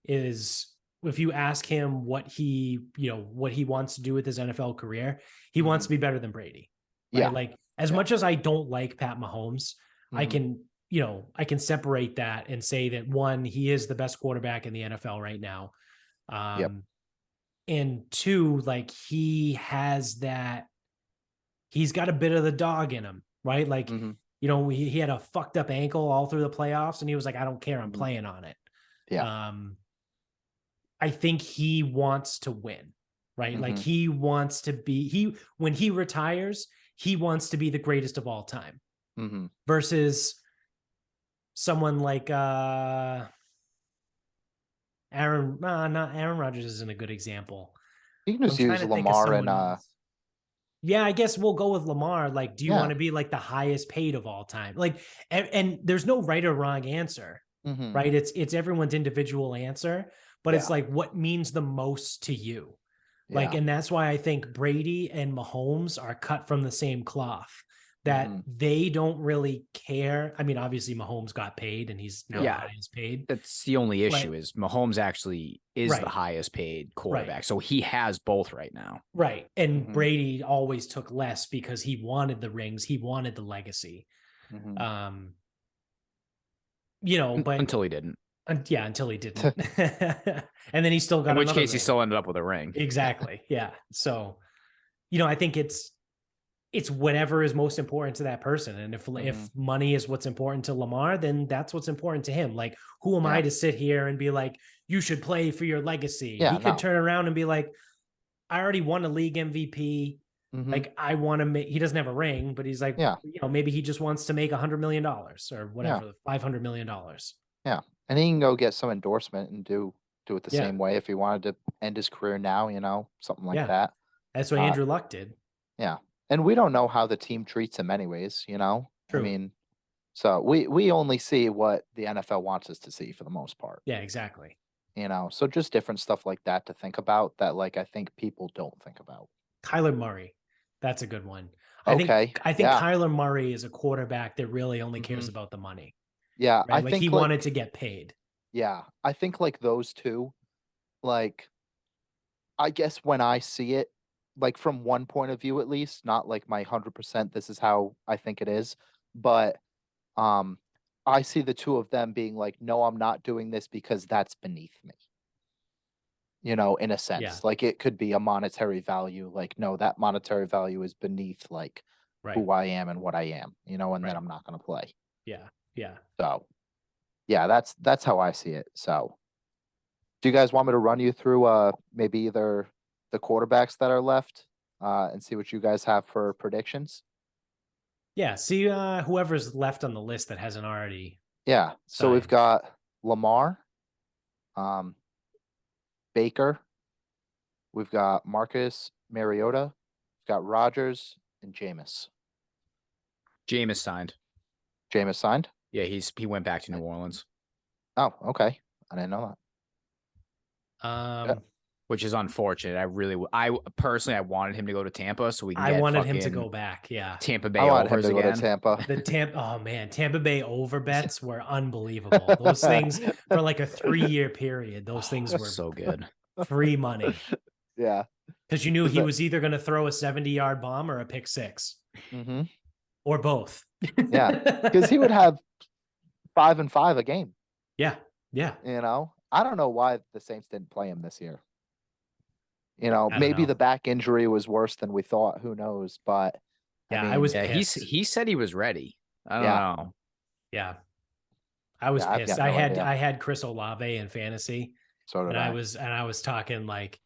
is, if you ask him what he wants to do with his NFL career, he wants to be better than Brady. Right? Yeah. Like, as much as I don't like Pat Mahomes, I can separate that and say that, one, he is the best quarterback in the NFL right now. And 2, like, he has that, he's got a bit of the dog in him, right? Like, he had a fucked up ankle all through the playoffs and he was like, I don't care. I'm playing on it. Yeah. I think he wants to win, right? Like, he wants to be, when he retires, he wants to be the greatest of all time versus someone like, Aaron Rodgers isn't a good example. You can just use Lamar and yeah, I guess we'll go with Lamar. Like, do you want to be like the highest paid of all time? Like, and there's no right or wrong answer, right? It's everyone's individual answer, but it's like, what means the most to you? Like, and that's why I think Brady and Mahomes are cut from the same cloth, that they don't really care. I mean, obviously Mahomes got paid and he's now the highest paid. That's the only issue, is Mahomes actually is the highest paid quarterback. So he has both right now. Right. And Brady always took less because he wanted the rings. He wanted the legacy. But until he didn't. Until he didn't. And then he still got, in which case ring. he still ended up with a ring. Exactly. Yeah. So, I think it's, it's whatever is most important to that person. And if money is what's important to Lamar, then that's what's important to him. Like, who am I to sit here and be like, you should play for your legacy? Yeah, he could turn around and be like, I already won a league MVP. Like, I want to make, he doesn't have a ring, but he's like, maybe he just wants to make $100 million or whatever, $500 million. Yeah. And he can go get some endorsement and do it the same way if he wanted to end his career now, something like that. That's what Andrew Luck did. Yeah. And we don't know how the team treats him anyways, True. I mean, so we only see what the NFL wants us to see for the most part. Yeah, exactly. So just different stuff like that to think about that, like, I think people don't think about. Kyler Murray. That's a good one. I think Kyler Murray is a quarterback that really only cares about the money. Yeah. Right? I think he wanted to get paid. Yeah. I think like those two, like, I guess when I see it, like from one point of view, at least, not like my 100%, this is how I think it is. But I see the two of them being like, no, I'm not doing this because that's beneath me. In a sense, like it could be a monetary value. Like, no, that monetary value is beneath like who I am and what I am, and then I'm not going to play. Yeah. Yeah. So yeah, that's how I see it. So do you guys want me to run you through maybe either the quarterbacks that are left and see what you guys have for predictions? Yeah. See whoever's left on the list that hasn't already. Yeah. So we've got Lamar, Baker, we've got Marcus Mariota, we've got Rodgers and Jameis. Jameis signed. Jameis signed? Yeah, he went back to New Orleans. Oh, okay. I didn't know that. Which is unfortunate. I personally wanted him to go to Tampa so we can get wanted him to go back. Yeah. Tampa Bay overs again. Go to Tampa. Oh man, Tampa Bay over bets were unbelievable. Those things for like a 3-year period. Those things were so good. Free money. Yeah. Because you knew he was either going to throw a 70-yard bomb or a pick six. Or both. Yeah. Because he would have 5 and 5 a game. Yeah. Yeah. I don't know why the Saints didn't play him this year. Maybe the back injury was worse than we thought. Who knows? But I was pissed. He said he was ready. I don't know. Yeah. I was pissed. I had Chris Olave in fantasy. So did I was talking like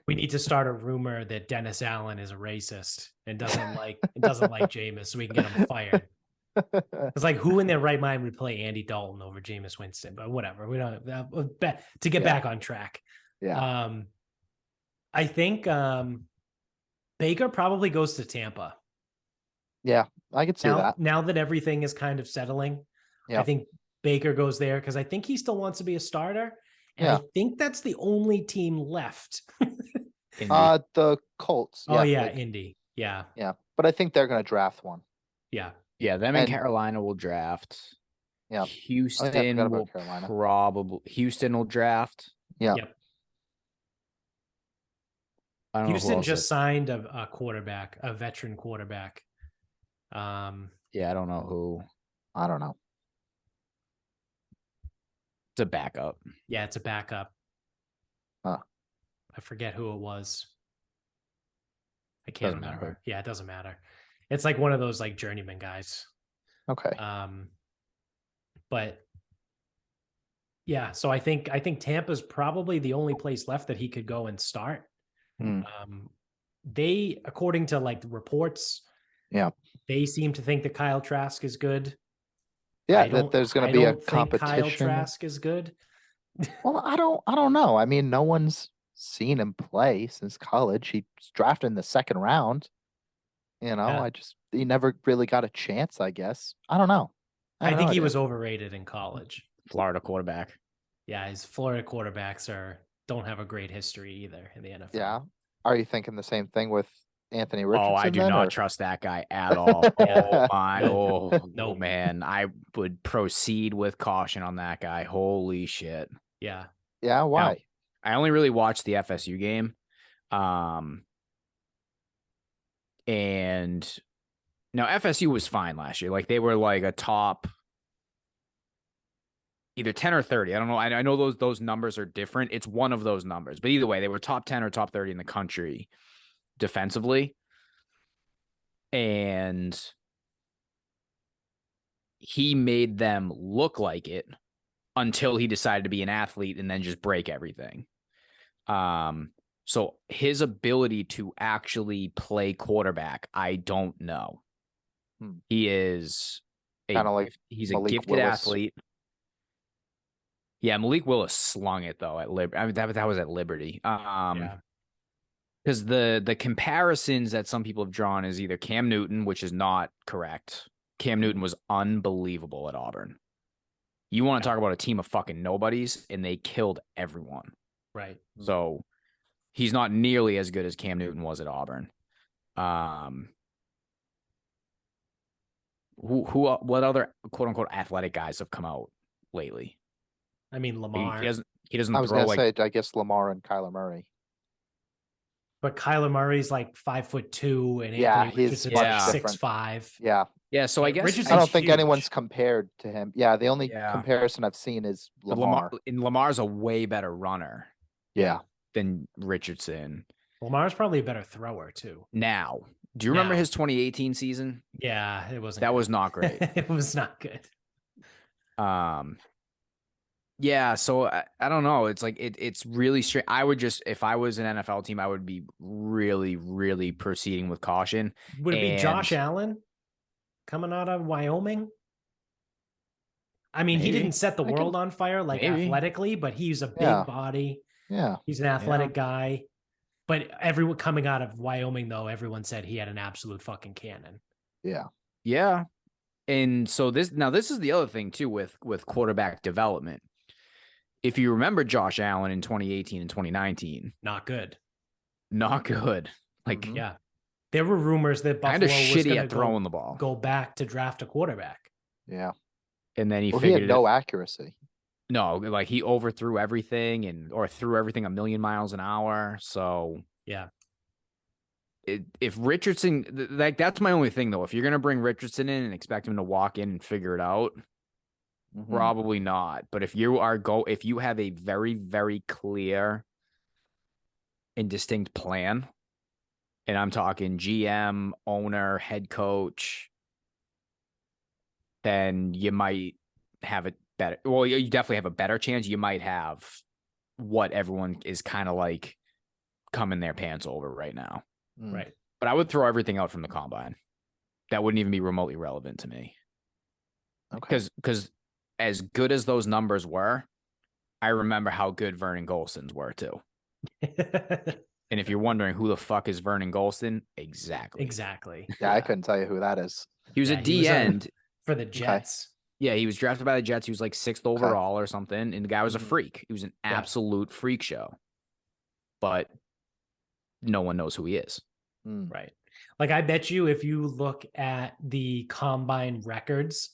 we need to start a rumor that Dennis Allen is a racist and doesn't like Jameis so we can get him fired. It's like, who in their right mind would play Andy Dalton over Jameis Winston? But whatever. We don't to get back on track. Yeah. I think Baker probably goes to Tampa. Yeah, I could see that. Now that everything is kind of settling, I think Baker goes there because I think he still wants to be a starter. And I think that's the only team left. The Colts. Oh, yeah, Indy. Yeah. Yeah, but I think they're going to draft one. Yeah. Yeah, them and Carolina will draft. Yeah. Houston will draft. Yeah. Yep. Houston just signed a quarterback, a veteran quarterback. Yeah, I don't know who. I don't know. It's a backup. Yeah, it's a backup. Huh. I forget who it was. I can't remember. Yeah, it doesn't matter. It's like one of those like journeyman guys. Okay. But yeah, so I think Tampa's probably the only place left that he could go and start. They, according to like the reports, they seem to think that Kyle Trask is good. Yeah, that there's going to be a competition. Kyle Trask is good. Well, I don't know. I mean, no one's seen him play since college. He's drafted in the second round. He never really got a chance, I guess. I don't know. I think he was overrated in college. Florida quarterback. Yeah, his Florida quarterbacks don't have a great hiry either in the NFL. Yeah. Are you thinking the same thing with Anthony Richardson? Oh, I do not trust that guy at all. No, man. I would proceed with caution on that guy. Holy shit. Yeah. Yeah, why? Now, I only really watched the FSU game. And now FSU was fine last year. Like they were like a top either 10 or 30. I don't know. I know those numbers are different. It's one of those numbers. But either way, they were top 10 or top 30 in the country defensively. And he made them look like it until he decided to be an athlete and then just break everything. So his ability to actually play quarterback, I don't know. He is Kind of like he's Malik a gifted Willis. athlete. Yeah, Malik Willis slung it though at Liberty. I mean, that was at Liberty. Yeah. Because the comparisons that some people have drawn is either Cam Newton, which is not correct. Cam Newton was unbelievable at Auburn. You want to talk about a team of fucking nobodies, and they killed everyone. Right. So he's not nearly as good as Cam Newton was at Auburn. What other quote unquote athletic guys have come out lately? I mean, Lamar. He doesn't I was throw gonna like. say, I guess Lamar and Kyler Murray. But Kyler Murray's like 5'2", and Yeah, Anthony he's Richardson's much like different. 6'5". Yeah, Yeah, so I guess Richardson's I don't think huge. anyone's compared to him. Yeah, the only Yeah. comparison I've seen is But Lamar. Lamar's a way better runner Yeah, than Richardson. Lamar's probably a better thrower too. Now, do you remember Now. his 2018 season? Yeah, it wasn't. That good. was not great. It was not good. Yeah, so I don't know. It's like it's really straight. I would just, if I was an NFL team, I would be really, really proceeding with caution. Would it be Josh And- Allen coming out of Wyoming? I mean, he Maybe. didn't set the I can- world on fire like Maybe. athletically, but he's a big Yeah. body. yeah. He's an athletic guy. But everyone coming out of Wyoming, though, everyone said he had an absolute fucking cannon. Yeah. Yeah. And so this is the other thing too with quarterback development. If you remember Josh Allen in 2018 and 2019, Not good. not good. Like Mhm. Yeah. There were rumors that kind Buffalo of was shitty going at throwing the ball. go back to draft a quarterback. Yeah. And then he Well, he figured had no accuracy. no, like he overthrew everything or threw everything a million miles an hour. So Yeah. if Richardson, like that's my only thing though. If you're gonna bring Richardson in and expect him to walk in and figure it out, Mhm. probably not. But if you have a very, very clear and distinct plan, and I'm talking GM, owner, head coach, then you might have it better. Well, you definitely have a better chance. You might have what everyone is kind of like coming their pants over right now. Mm. Right. But I would throw everything out from the combine. That wouldn't even be remotely relevant to me. Okay. Because as good as those numbers were, I remember how good Vernon Golston's were too. And if you're wondering who the fuck is Vernon Golston, exactly. Exactly. Yeah, I couldn't tell you who that is. He was Yeah, a he D was end. For the Jets. Yeah, he was drafted by the Jets. He was like 6th overall or something. And the guy was a Mhm. freak. He was an Yeah. absolute freak show. But no one knows who he is. Mm. Right. Like, I bet you if you look at the combine records,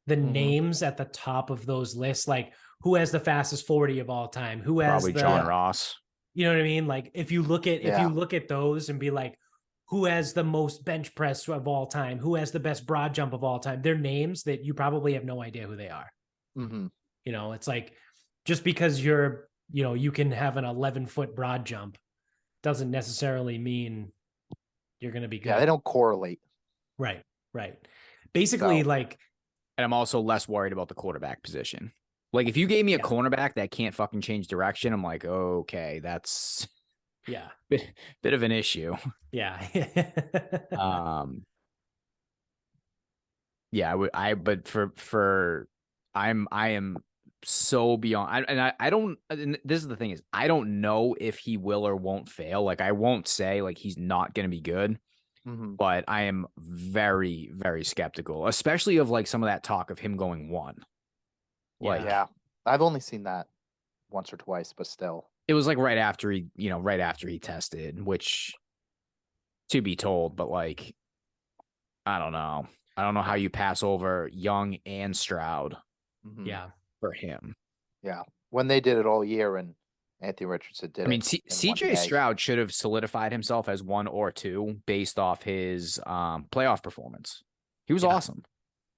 the Mhm. names at the top of those lists, like who has the fastest 40 of all time, who has Probably the, John Ross. you know what I mean? Like, if you look at those and be like, who has the most bench press of all time, who has the best broad jump of all time, they're names that you probably have no idea who they are. Mhm. You know, it's like, just because you can have an 11-foot broad jump doesn't necessarily mean you're going to be good. Yeah, they don't correlate. Right. Basically, So- like, And I'm also less worried about the quarterback position. Like, if you gave me a Yeah. cornerback that can't fucking change direction, I'm like, okay, that's yeah, bit of an issue. yeah. Yeah, I am so beyond. I don't. And this is the thing is, I don't know if he will or won't fail. Like, I won't say like he's not going to be good, Mhm. but I am very, very skeptical, especially of like some of that talk of him going 1. Like, Yeah, I've only seen that once or twice, but still. it was like right after he tested, which to be told, but like, I don't know. I don't know how you pass over Young and Stroud Mhm. Yeah. for him. Yeah, when they did it all year, and Anthony Richardson did. I mean, it in one CJ day. Stroud should have solidified himself as 1 or 2 based off his playoff performance. He was Yeah. awesome.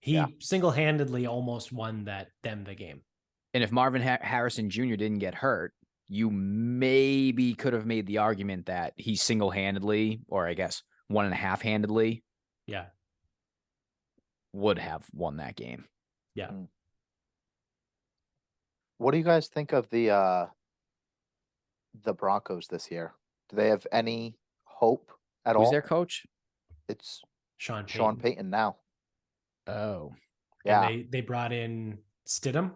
He Yeah. single-handedly almost won the game. And if Marvin Harrison Jr. didn't get hurt, you maybe could have made the argument that he single-handedly, or I guess 1.5-handedly, Yeah. would have won that game. Yeah. What do you guys think of the Broncos this year? Do they have any hope at Who's all? their coach? It's Sean Payton. Sean Payton now. Oh, Yeah. And they brought in Stidham.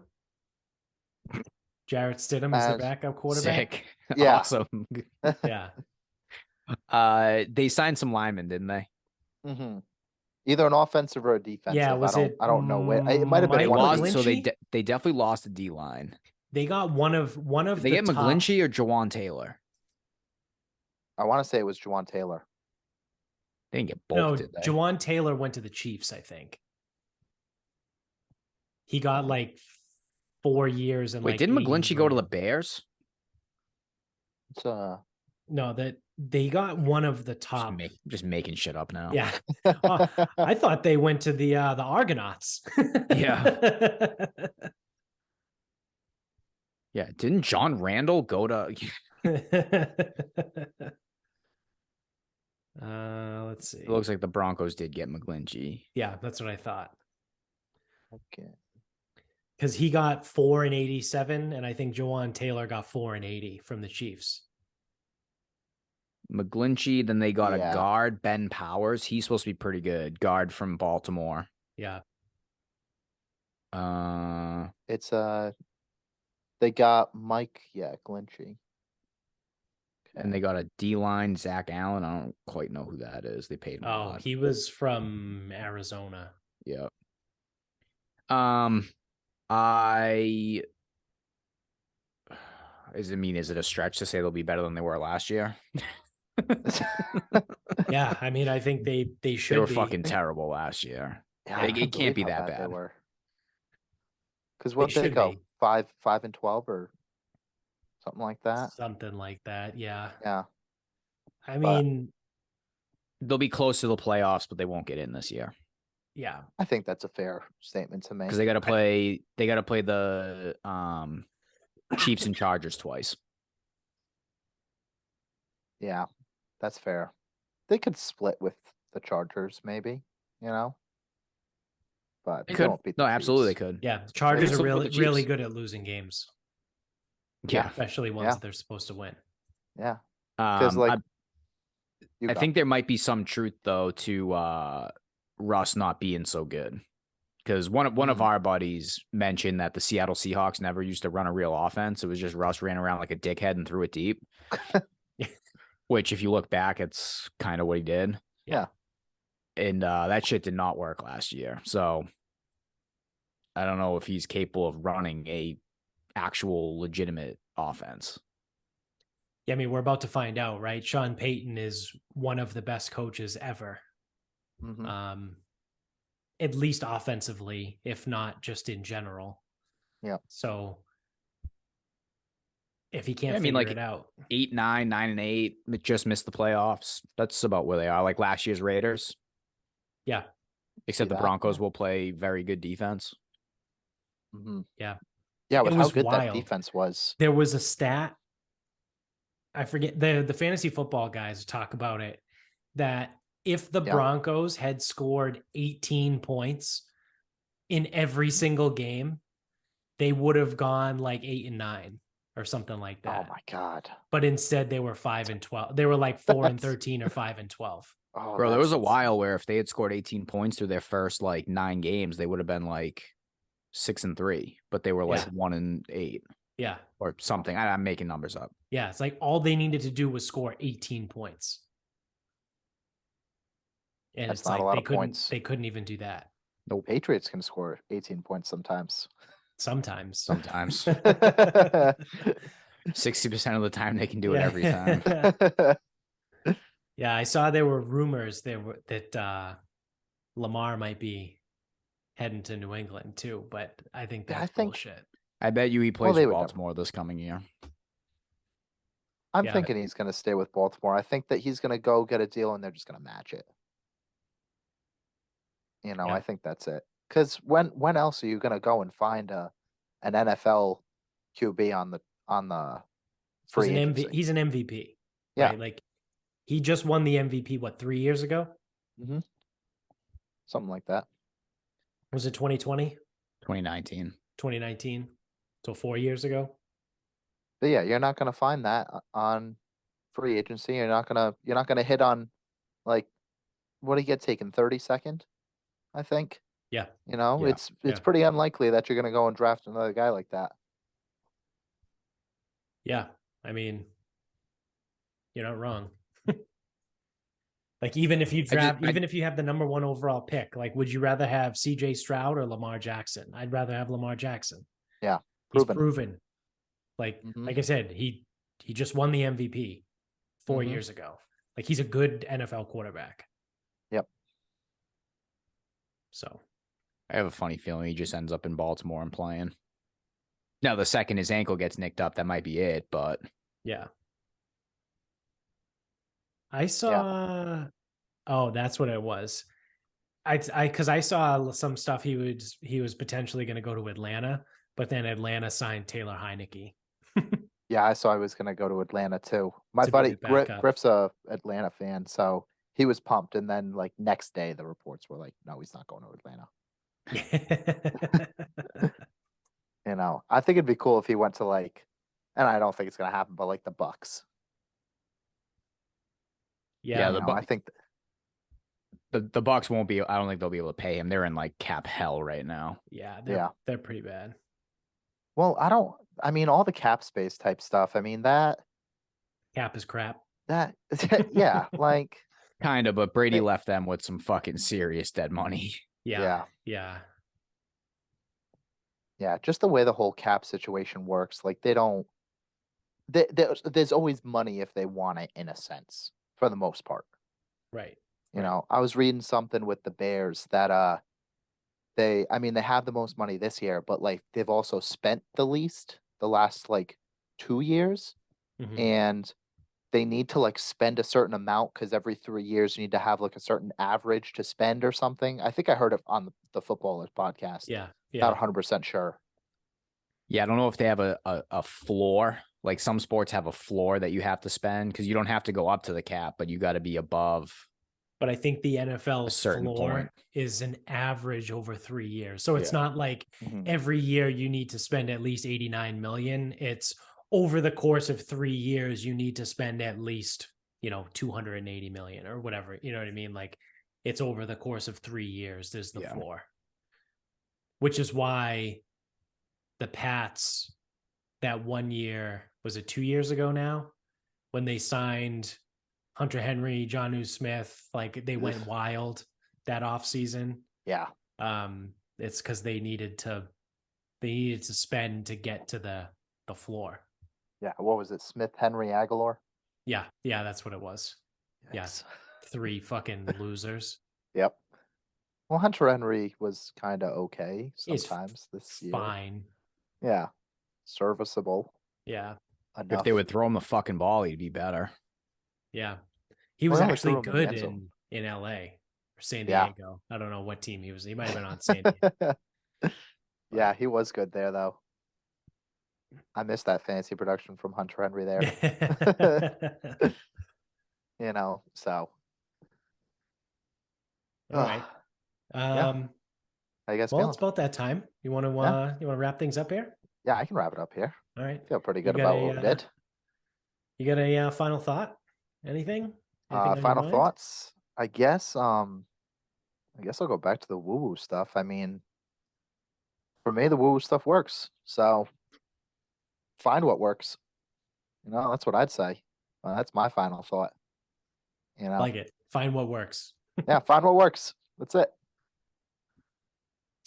Jarrett Stidham is the As- backup quarterback. sick. Yeah. Awesome. Yeah. They signed some linemen, didn't they? hmm Either an offensive or a defensive. Yeah, was I it don't know where. It might have been They Mike one of lost, these. so McGlinchey? they definitely lost the D line. They got one of Did they the get top, McGlinchey or Jawan Taylor? I want to say it was Juwan Taylor. They didn't get both, No, did they? Jawan Taylor went to the Chiefs, I think. He got like 4 years and Wait, like didn't 80 McGlinchey go to the Mm-hmm. grand. Bears? It's No, that they got one of the top. Just making shit up now. Yeah. I thought they went to the Argonauts. Yeah. Yeah. Didn't John Randall go to? Let's see. It looks like the Broncos did get McGlinchey. Yeah, that's what I thought. okay. Because he got 4 and 87, and I think Jawan Taylor got 4 and 80 from the Chiefs. McGlinchey, then they got Yeah. a guard, Ben Powers. He's supposed to be pretty good. Guard from Baltimore. Yeah. It's they got Mike, Glinchy. And they got a D line, Zach Allen. I don't quite know who that is. They paid him a Oh, lot. he was from Arizona. Yep. Is it a stretch to say they'll be better than they were last year? Yeah, I mean, I think they should They were be. fucking terrible last year. Yeah, It can't be that bad. Because what They they should go be. 5-12 or something like that. Something like that. Yeah. Yeah. I mean, They'll be close to the playoffs, but they won't get in this year yeah. I think that's a fair statement to make. because they got to play. They got to play the Chiefs and Chargers twice. Yeah, that's fair. They could split with the Chargers, maybe, but They they could. won't beat No, the absolutely they Chiefs. could. Yeah. The Chargers They are could split with the really Chiefs. good at losing games, Yeah. especially ones Yeah. that they're supposed to win. Yeah, because I think there might be some truth though to Russ not being so good. Because one of our buddies mentioned that the Seattle Seahawks never used to run a real offense. It was just Russ ran around like a dickhead and threw it deep. Which, if you look back, it's kind of what he did. Yeah. And that shit did not work last year. So I don't know if he's capable of running a actual legitimate offense. Yeah, I mean, we're about to find out, right? Sean Payton is one of the best coaches ever. Mhm. At least offensively, if not just in general. Yeah. So if he can't Yeah, I mean, figure like, it out. 8, 9, 9, and 8, just missed the playoffs. That's about where they are. Like last year's Raiders. Yeah. Except See the that, Broncos yeah. will play very good defense. Mhm. Yeah. Yeah, It with how was good that wild. defense was. There was a stat. I forget the fantasy football guys talk about it, that if the Yeah. Broncos had scored 18 points in every single game, they would have gone like 8 and 9 or something like that. Oh my God. But instead they were 5 and 12. They were like 4 and That's- 13 or 5 and 12. Oh, Bro, there was a that's while where if they had scored 18 points through their first like 9 games, they would have been like 6 and 3, but they were like Yeah. 1 and 8 Yeah. or something. I'm making numbers up. Yeah. It's like all they needed to do was score 18 points. And That's it's not like a lot of points. they couldn't even do that. Patriots can score 18 points sometimes. Sometimes. Sometimes. Yeah. 60% of the time they can do it every time. Yeah, I saw there were rumors that Lamar might be heading to New England too, but I think Yeah, I that's think- bullshit. I bet you he plays they with would never- Baltimore this coming year. I'm Yeah. thinking he's going to stay with Baltimore. I think that he's going to go get a deal and they're just going to match it. Yeah. I think that's it. Because when else are you going to go and find an NFL QB on the free agency? He's an MVP. Yeah. Right? Like he just won the MVP, 3 years ago? Mhm. something like that. Was it 2020? 2019. 2019? So 4 years ago? But yeah, you're not gonna find that on free agency. You're not gonna hit on like what did he get taken 32nd, I think. Yeah. You know, Yeah. it's pretty unlikely that you're gonna go and draft another guy like that. Yeah. I mean, you're not wrong. Like even if you draft, even if you have the number 1 overall pick, like would you rather have CJ Stroud or Lamar Jackson? I'd rather have Lamar Jackson. Yeah. He's proven. Like Mhm. like I said, he just won the MVP 4 Mhm. years ago. Like he's a good NFL quarterback. Yep. So I have a funny feeling he just ends up in Baltimore and playing. Now, the second his ankle gets nicked up, that might be it, but yeah. I saw oh, that's what it was. Because I saw some stuff he was potentially going to go to Atlanta, but then Atlanta signed Taylor Heineke. Yeah, I saw I was gonna go to Atlanta too. My To be buddy the backup. Griff's a Atlanta fan, so he was pumped. And then like next day, the reports were like, no, he's not going to Atlanta. You know, I think it'd be cool if he went to like, and I don't think it's gonna happen, but like the Bucks. Yeah, You know, I think the Bucks won't be. I don't think they'll be able to pay him. They're in like cap hell right now. yeah, they're pretty bad. well, I mean, all the cap space type stuff. I mean that Cap is crap. yeah, like Kind of, but Brady They- left them with some fucking serious dead money. Yeah. yeah, just the way the whole cap situation works. Like they don't. There's always money if they want it, in a sense, for the most part. Right. You know, I was reading something with the Bears that they have the most money this year, but like they've also spent the least the last like 2 years, Mhm. and they need to like spend a certain amount because every 3 years you need to have like a certain average to spend or something. I think I heard it on the Footballers podcast. Yeah. Not 100% sure. Yeah, I don't know if they have a floor. Like some sports have a floor that you have to spend because you don't have to go up to the cap, but you got to be above. But I think the NFL's certain floor point. is an average over 3 years. So it's Yeah. not like Mhm. every year you need to spend at least 89 million. It's over the course of 3 years you need to spend at least, 280 million or whatever. You know what I mean? Like it's over the course of 3 years there's the Yeah. floor. Which is why the Pats that 1 year, was it 2 years ago now, when they signed Hunter Henry, Jonnu Smith, like they went wild that offseason. Yeah. It's because they needed to spend to get to the floor. Yeah. What was it? Smith, Henry, Aguilar? Yeah, that's what it was. Yes. 3 fucking losers. Yep. Well, Hunter Henry was kind of okay He's sometimes this year. Fine. Yeah. Serviceable Yeah. enough. If they would throw him the fucking ball, he'd be better. Yeah. He was Well, they actually threw him in the good end zone. in LA or San Yeah. Diego. I don't know what team he was. He might have been on San Diego. Yeah, he was good there though. I missed that fantasy production from Hunter Henry there. You know, so All right. yeah. I guess Well, it's about that time. You want to wrap things up here? Yeah, I can wrap it up here. All right. Feel pretty good You about got what we did. You got a final thought? Anything? On your Final mind? thoughts. I guess I'll go back to the woo-woo stuff. I mean, for me, the woo-woo stuff works. So find what works. You know, that's what I'd say. That's my final thought. You know, Like it. Find what works. yeah, find what works. That's it.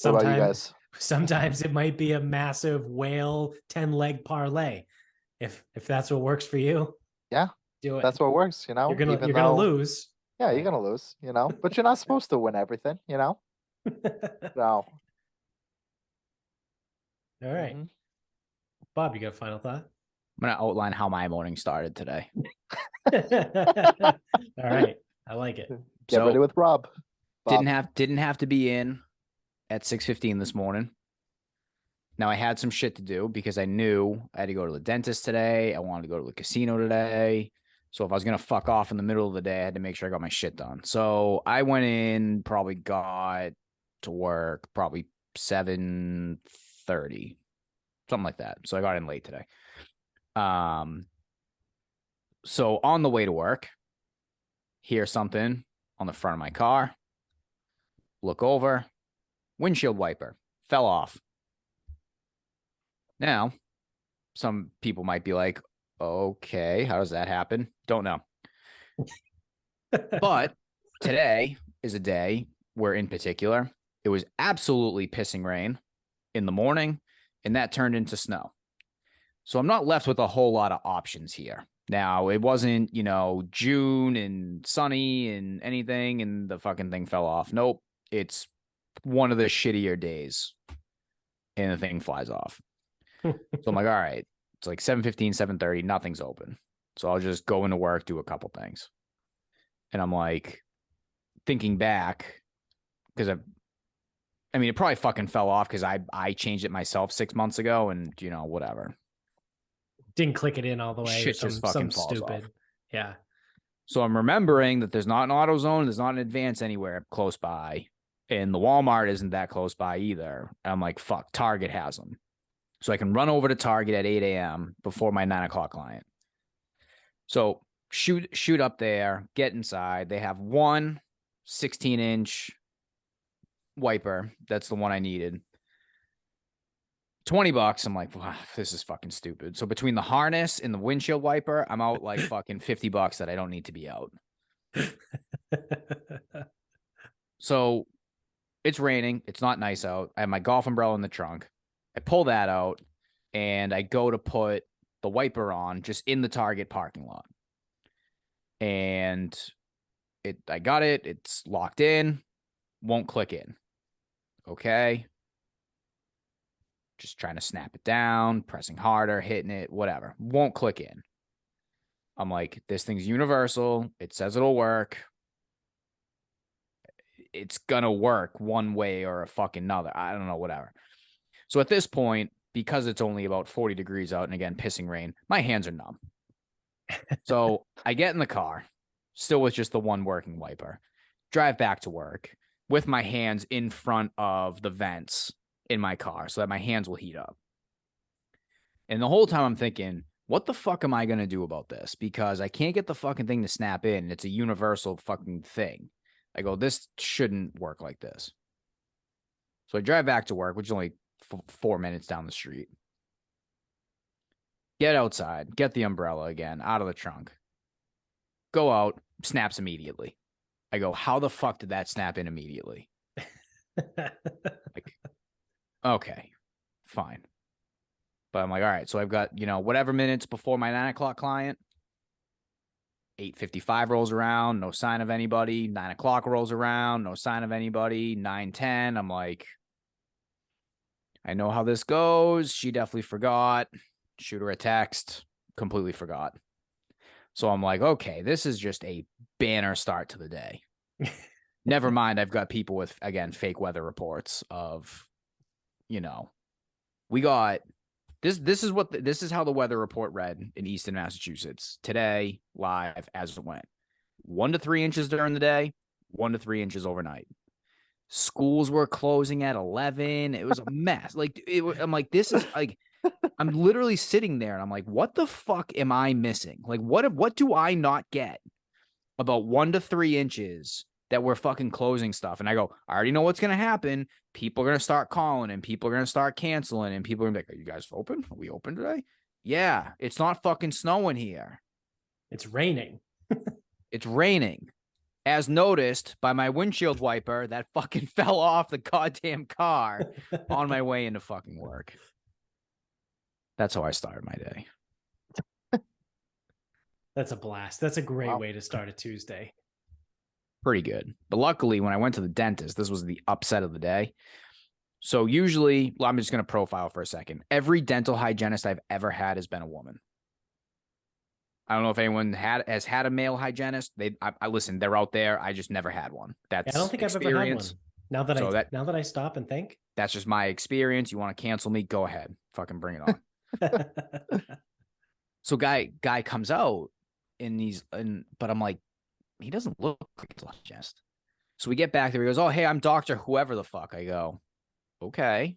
What about you guys? Sometimes it might be a massive whale 10-leg parlay. If that's what works for you, Yeah, do it. that's what works. You know, You're gonna lose. Yeah, you're gonna lose. You know, but you're not supposed to win everything. You know, so. All right, Mhm. Bob, you got a final thought? I'm gonna outline how my morning started today. All right, I like it. Get ready with Rob. Didn't have to be in at 6:15 this morning. Now I had some shit to do because I knew I had to go to the dentist today. I wanted to go to the casino today. So if I was going to fuck off in the middle of the day, I had to make sure I got my shit done. So I went in, probably got to work probably 7:30, something like that. So I got in late today. So on the way to work, hear something on the front of my car, look over, windshield wiper fell off. Now, some people might be like, okay, how does that happen? Don't know. But today is a day where, in particular, it was absolutely pissing rain in the morning, and that turned into snow. So I'm not left with a whole lot of options here. Now, it wasn't, June and sunny and anything, and the fucking thing fell off. Nope. It's one of the shittier days, and the thing flies off. So I'm like, all right, it's like 7:15, 7:30, nothing's open. So I'll just go into work, do a couple things. And I'm like, thinking back, because it probably fucking fell off because I changed it myself 6 months ago, and whatever. Didn't click it in all the way. Shit just fucking falls stupid. off. Yeah. So I'm remembering that there's not an AutoZone, there's not an Advance anywhere close by, and the Walmart isn't that close by either. And I'm like, fuck, Target has them. So I can run over to Target at 8 a.m. before my 9 o'clock client. So shoot up there, get inside. They have one 16-inch wiper. That's the one I needed. $20. I'm like, wow, this is fucking stupid. So between the harness and the windshield wiper, I'm out like fucking $50 that I don't need to be out. So it's raining. It's not nice out. I have my golf umbrella in the trunk. I pull that out and I go to put the wiper on just in the Target parking lot. And I got it. It's locked in. Won't click in. Okay. Just trying to snap it down, pressing harder, hitting it, whatever. Won't click in. I'm like, this thing's universal. It says it'll work. It's going to work one way or a fucking another. I don't know, whatever. So at this point, because it's only about 40 degrees out and again, pissing rain, my hands are numb. So I get in the car, still with just the one working wiper, drive back to work with my hands in front of the vents in my car so that my hands will heat up. And the whole time I'm thinking, what the fuck am I going to do about this? Because I can't get the fucking thing to snap in. It's a universal fucking thing. I go, this shouldn't work like this. So I drive back to work, which is only 4 minutes down the street. Get outside, get the umbrella again, out of the trunk. Go out, snaps immediately. I go, how the fuck did that snap in immediately? Like, okay, fine. But I'm like, all right, so I've got, whatever minutes before my 9 o'clock client. 8:55 rolls around, no sign of anybody. 9 o'clock rolls around, no sign of anybody. 9:10, I'm like, I know how this goes. She definitely forgot. Shoot her a text. Completely forgot. So I'm like, okay, this is just a banner start to the day. Never mind, I've got people with, again, fake weather reports of, we got this is how the weather report read in Easton, Massachusetts today, live as it went. 1 to 3 inches during the day, 1 to 3 inches overnight. Schools were closing at 11. It was a mess. I'm like, this is like, I'm literally sitting there and I'm like, what the fuck am I missing? Like, what do I not get about 1 to 3 inches that we're fucking closing stuff? And I go, I already know what's going to happen. People are going to start calling and people are going to start canceling and people are going to be like, are you guys open? Are we open today? Yeah, it's not fucking snowing here. It's raining. It's raining. As noticed by my windshield wiper that fucking fell off the goddamn car on my way into fucking work. That's how I started my day. That's a blast. That's a great way to start a Tuesday. Pretty good. But luckily, when I went to the dentist, this was the upset of the day. So usually, I'm just going to profile for a second. Every dental hygienist I've ever had has been a woman. I don't know if anyone has had a male hygienist. I listen, they're out there. I just never had one. That's I don't think experience. I've ever had one. Now that I stop and think. That's just my experience. You want to cancel me? Go ahead. Fucking bring it on. So guy comes out but I'm like, he doesn't look like a hygienist. So we get back there. He goes, "Oh, hey, I'm Dr. Whoever the fuck." I go, "Okay.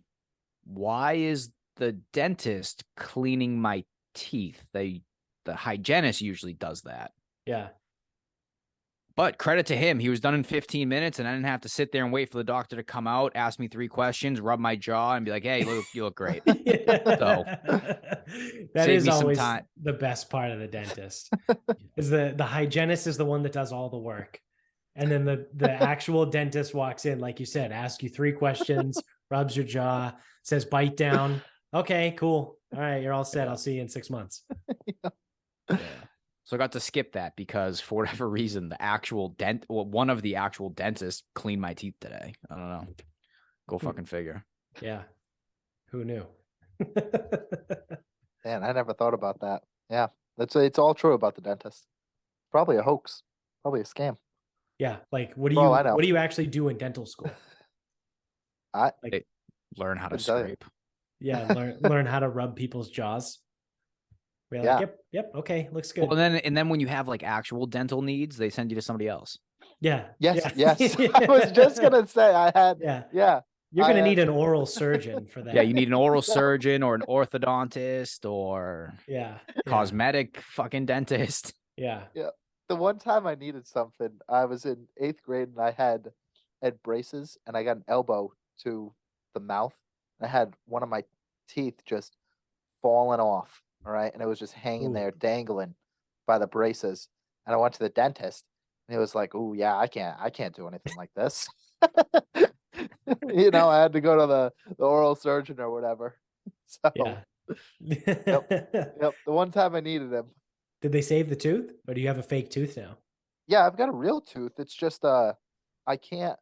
Why is the dentist cleaning my teeth? The hygienist usually does that." Yeah. But credit to him, he was done in 15 minutes, and I didn't have to sit there and wait for the doctor to come out, ask me 3 questions, rub my jaw, and be like, "Hey, you look great." So that save is me some always time. the best part of the dentist. Is the hygienist is the one that does all the work. And then the actual dentist walks in, like you said, asks you 3 questions, rubs your jaw, says bite down. Okay, cool. All right, you're all set. Yeah. I'll see you in 6 months. Yeah. So I got to skip that because for whatever reason, one of the actual dentists cleaned my teeth today. I don't know. Go fucking figure. Yeah. Who knew? Man, I never thought about that. Yeah, it's all true about the dentist. Probably a hoax. Probably a scam. Yeah. Like, what do For all I know. what do you actually do in dental school? Learn how to Couldn't tell you. scrape. Yeah, learn how to rub people's jaws. We're Yeah. like, yep, okay, looks good. Well, and then when you have like actual dental needs, they send you to somebody else. Yeah. Yes, yeah. yes. I was just gonna say I had. Yeah. You're gonna I need had- an oral surgeon for that. Yeah, you need an oral surgeon or an orthodontist or yeah. cosmetic fucking dentist. Yeah. The one time I needed something, I was in 8th grade and I had braces and I got an elbow to the mouth. I had one of my teeth just fallen off. All right. And it was just hanging Ooh. there, dangling by the braces. And I went to the dentist and he was like, "Oh yeah, I can't do anything like this." I had to go to the oral surgeon or whatever. So Yeah. yep. The one time I needed him. Did they save the tooth, or do you have a fake tooth now? Yeah, I've got a real tooth. It's just I can't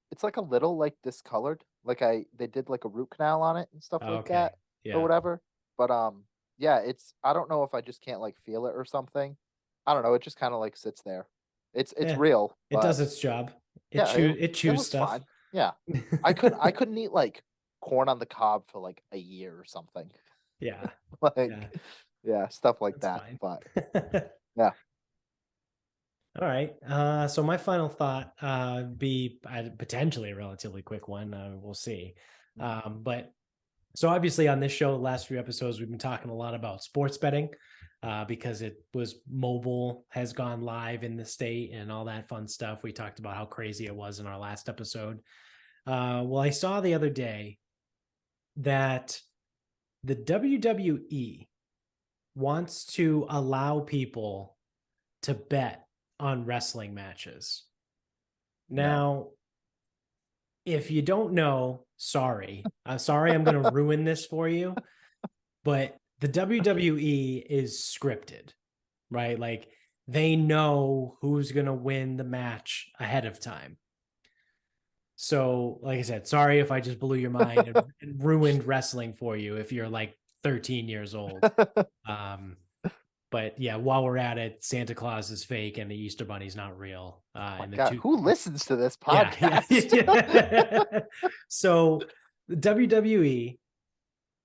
it's like a little like discolored. Like they did like a root canal on it and stuff like Okay. that Yeah. or whatever. But yeah, I don't know if I just can't like feel it or something. I don't know, it just kind of like sits there. It's Yeah, real. It does its job. It Yeah, it chews looks stuff. fine. Yeah. I couldn't eat like corn on the cob for like a year or something. Yeah. Like yeah, stuff like That's that. fine. But yeah. All right. So my final thought be potentially a relatively quick one. We'll see. But so obviously on this show, the last few episodes, we've been talking a lot about sports betting because it was mobile, has gone live in the state and all that fun stuff. We talked about how crazy it was in our last episode. Well, I saw the other day that the WWE wants to allow people to bet on wrestling matches. Now, if you don't know, sorry, I'm going to ruin this for you, but the WWE is scripted, right? Like they know who's going to win the match ahead of time. So, like I said, sorry if I just blew your mind and ruined wrestling for you if you're like 13 years old. But yeah, while we're at it, Santa Claus is fake and the Easter Bunny's not real. Who listens to this podcast? Yeah. So the WWE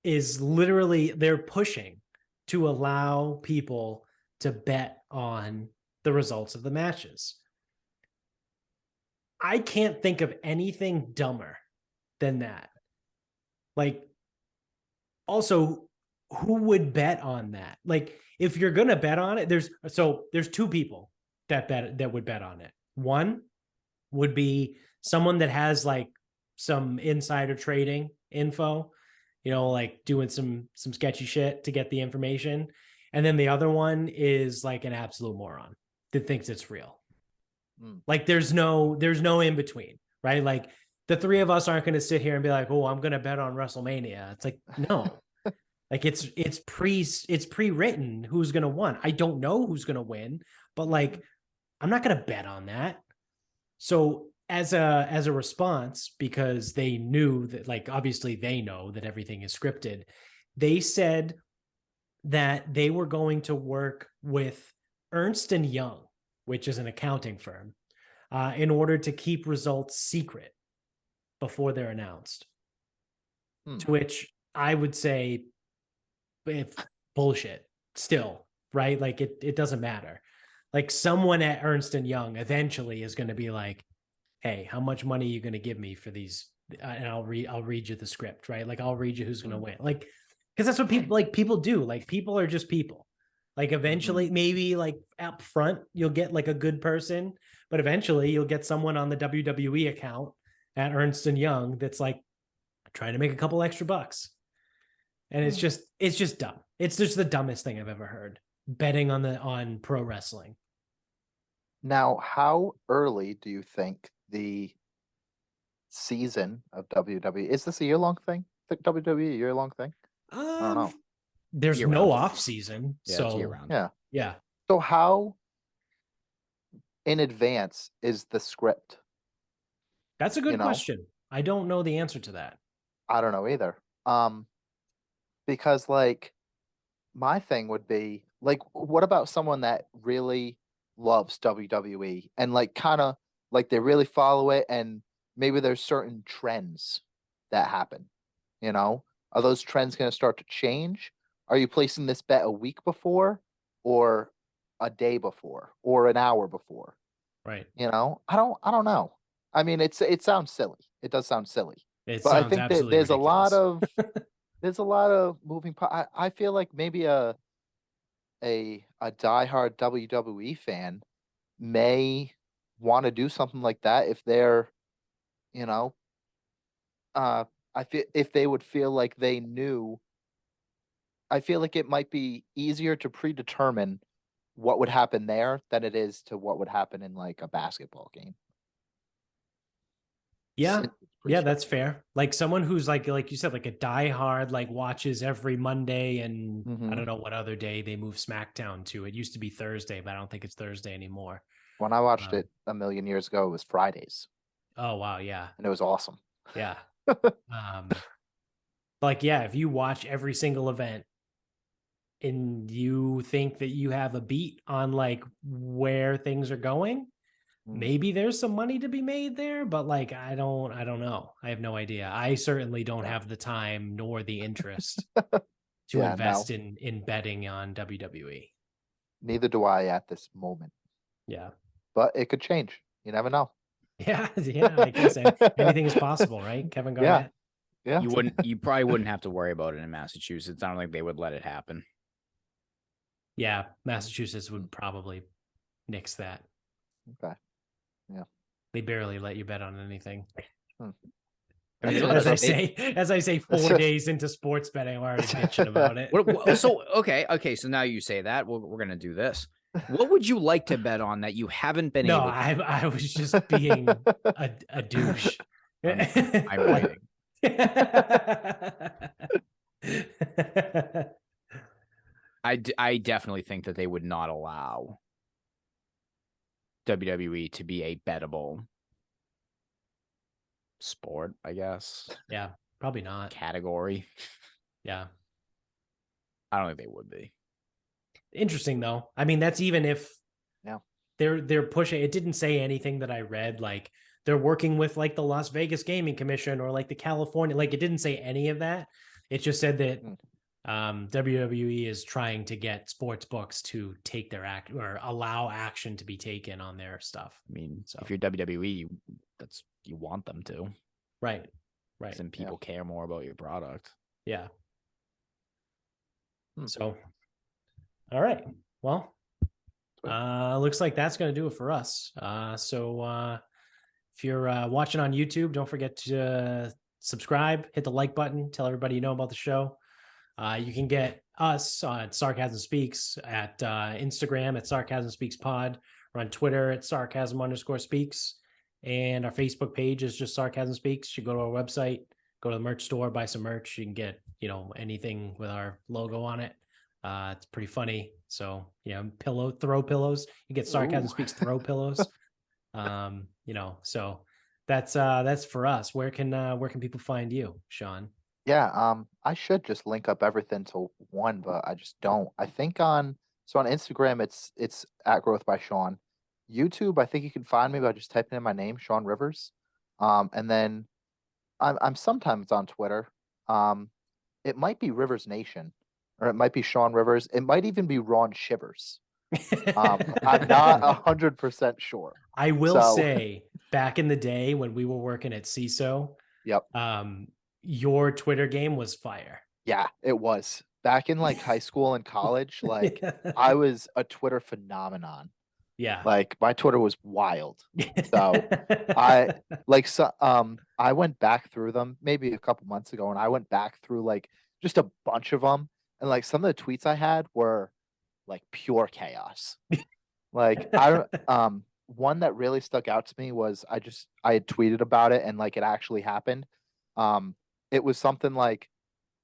is literally, they're pushing to allow people to bet on the results of the matches. I can't think of anything dumber than that. Like, also, who would bet on that? Like, if you're gonna bet on it, there's 2 people that would bet on it. One would be someone that has like some insider trading info, like doing some sketchy shit to get the information. And then the other one is like an absolute moron that thinks it's real. Like there's no in between, right? Like the 3 of us aren't going to sit here and be like, "Oh, I'm going to bet on WrestleMania." It's like, no. Like it's pre-written who's going to win. I don't know who's going to win, but like I'm not going to bet on that. So as a response, because they knew that, like, obviously they know that everything is scripted, they said that they were going to work with Ernst & Young, which is an accounting firm, in order to keep results secret before they're announced. To which I would say, bullshit still. right? Like it doesn't matter. Like someone at Ernst and Young eventually is going to be like, hey, how much money are you going to give me for these? And I'll read you the script, right? Like I'll read you who's going to win. Like, because that's what people do. Like people are just people. Like eventually, maybe like up front, you'll get like a good person, but eventually you'll get someone on the WWE account at Ernst and Young that's like trying to make a couple extra bucks. And it's just dumb. It's just the dumbest thing I've ever heard. Betting on pro wrestling. Now, how early do you think the season of WWE is? This a year-long thing? The WWE a year-long thing? I don't know. There's Year no round. off season, Yeah, so it's year round. yeah. So how in advance is the script? That's a good You know? question. I don't know the answer to that. I don't know either. Because like my thing would be like, what about someone that really loves WWE and like kind of like they really follow it, and maybe there's certain trends that happen, you know? Are those trends going to start to change? Are you placing this bet a week before or a day before or an hour before? Right. You know, I don't know. I mean, it sounds silly. It does sound silly, It but I sounds think that absolutely there's ridiculous. there's a lot of moving parts. I feel like maybe a diehard WWE fan may want to do something like that if they're, you know, I feel if they would feel like they knew. I feel like it might be easier to predetermine what would happen there than it is to what would happen in like a basketball game. Yeah. It's pretty Yeah, that's straightforward. fair. Like someone who's like you said, like a diehard, like watches every Monday and I don't know what other day they move SmackDown to. It used to be Thursday, but I don't think it's Thursday anymore. When I watched it a million years ago, it was Fridays, Oh wow, yeah. and it was awesome. Yeah. Like yeah, if you watch every single event and you think that you have a beat on like where things are going, maybe there's some money to be made there, but like I don't know. I have no idea. I certainly don't have the time nor the interest to Yeah, invest in betting on WWE. Neither do I at this moment, Yeah. but it could change. You never know. Yeah, yeah, I guess anything is possible, right? Kevin Garnett. Yeah. You probably wouldn't have to worry about it in Massachusetts. I don't think they would let it happen. Yeah, Massachusetts would probably nix that. Okay. Yeah. They barely let you bet on anything. I mean, as I say, 4 days into sports betting, I'm already bitching about it. Okay. So now you say that we're gonna do this. What would you like to bet on that you haven't been able to? I was just being a douche. I'm waiting. I definitely think that they would not allow WWE to be a bettable sport, I guess. Yeah, probably not. Category. Yeah. I don't think they would be. Interesting though. I mean, that's even if Yeah. they're pushing. It didn't say anything that I read. Like they're working with like the Las Vegas Gaming Commission or like the California. Like it didn't say any of that. It just said that WWE is trying to get sports books to take their act or allow action to be taken on their stuff. I mean, if you're WWE, you want them to, right? Then people care more about your product. Yeah. So, all right. Well, looks like that's going to do it for us. So if you're watching on YouTube, don't forget to subscribe, hit the like button, tell everybody you know about the show. You can get us on Sarcasm Speaks at Instagram at Sarcasm Speaks Pod. We're on Twitter at Sarcasm_Speaks. And our Facebook page is just Sarcasm Speaks. You go to our website, go to the merch store, buy some merch. You can get, anything with our logo on it. It's pretty funny. So, throw pillows. You get Sarcasm Speaks throw pillows. So that's for us. Where can people find you, Shawn? Yeah, I should just link up everything to one, but I just don't. I think on Instagram it's at Growth by Shawn. YouTube, I think you can find me by just typing in my name, Shawn Rivers. And then I'm sometimes on Twitter. It might be Rivers Nation or it might be Sean Rivers. It might even be Ron Shivers. I'm not 100% sure. I will say, back in the day when we were working at CISO, yep. Your Twitter game was fire. Yeah, it was. Back in like high school and college, like I was a Twitter phenomenon. Yeah. Like my Twitter was wild. So I went back through them maybe a couple months ago, and I went back through like just a bunch of them, and like some of the tweets I had were like pure chaos. Like one that really stuck out to me was I had tweeted about it and like it actually happened. It was something like,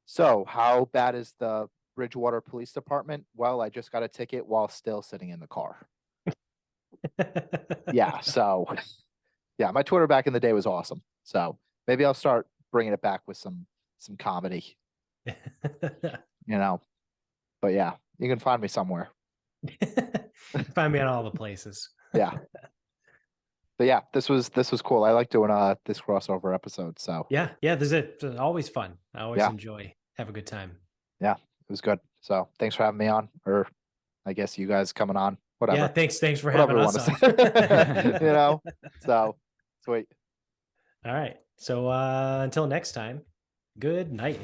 so how bad is the Bridgewater Police Department? Well, I just got a ticket while still sitting in the car. Yeah. So yeah, my Twitter back in the day was awesome. So maybe I'll start bringing it back with some comedy, but yeah, you can find me somewhere. Find me on all the places. Yeah. But yeah, this was cool. I like doing this crossover episode. So yeah, this is always fun. I always enjoy. Have a good time. Yeah, it was good. So thanks for having me on, or I guess you guys coming on. Whatever. Yeah, thanks for having us on. So sweet. All right. So until next time, good night.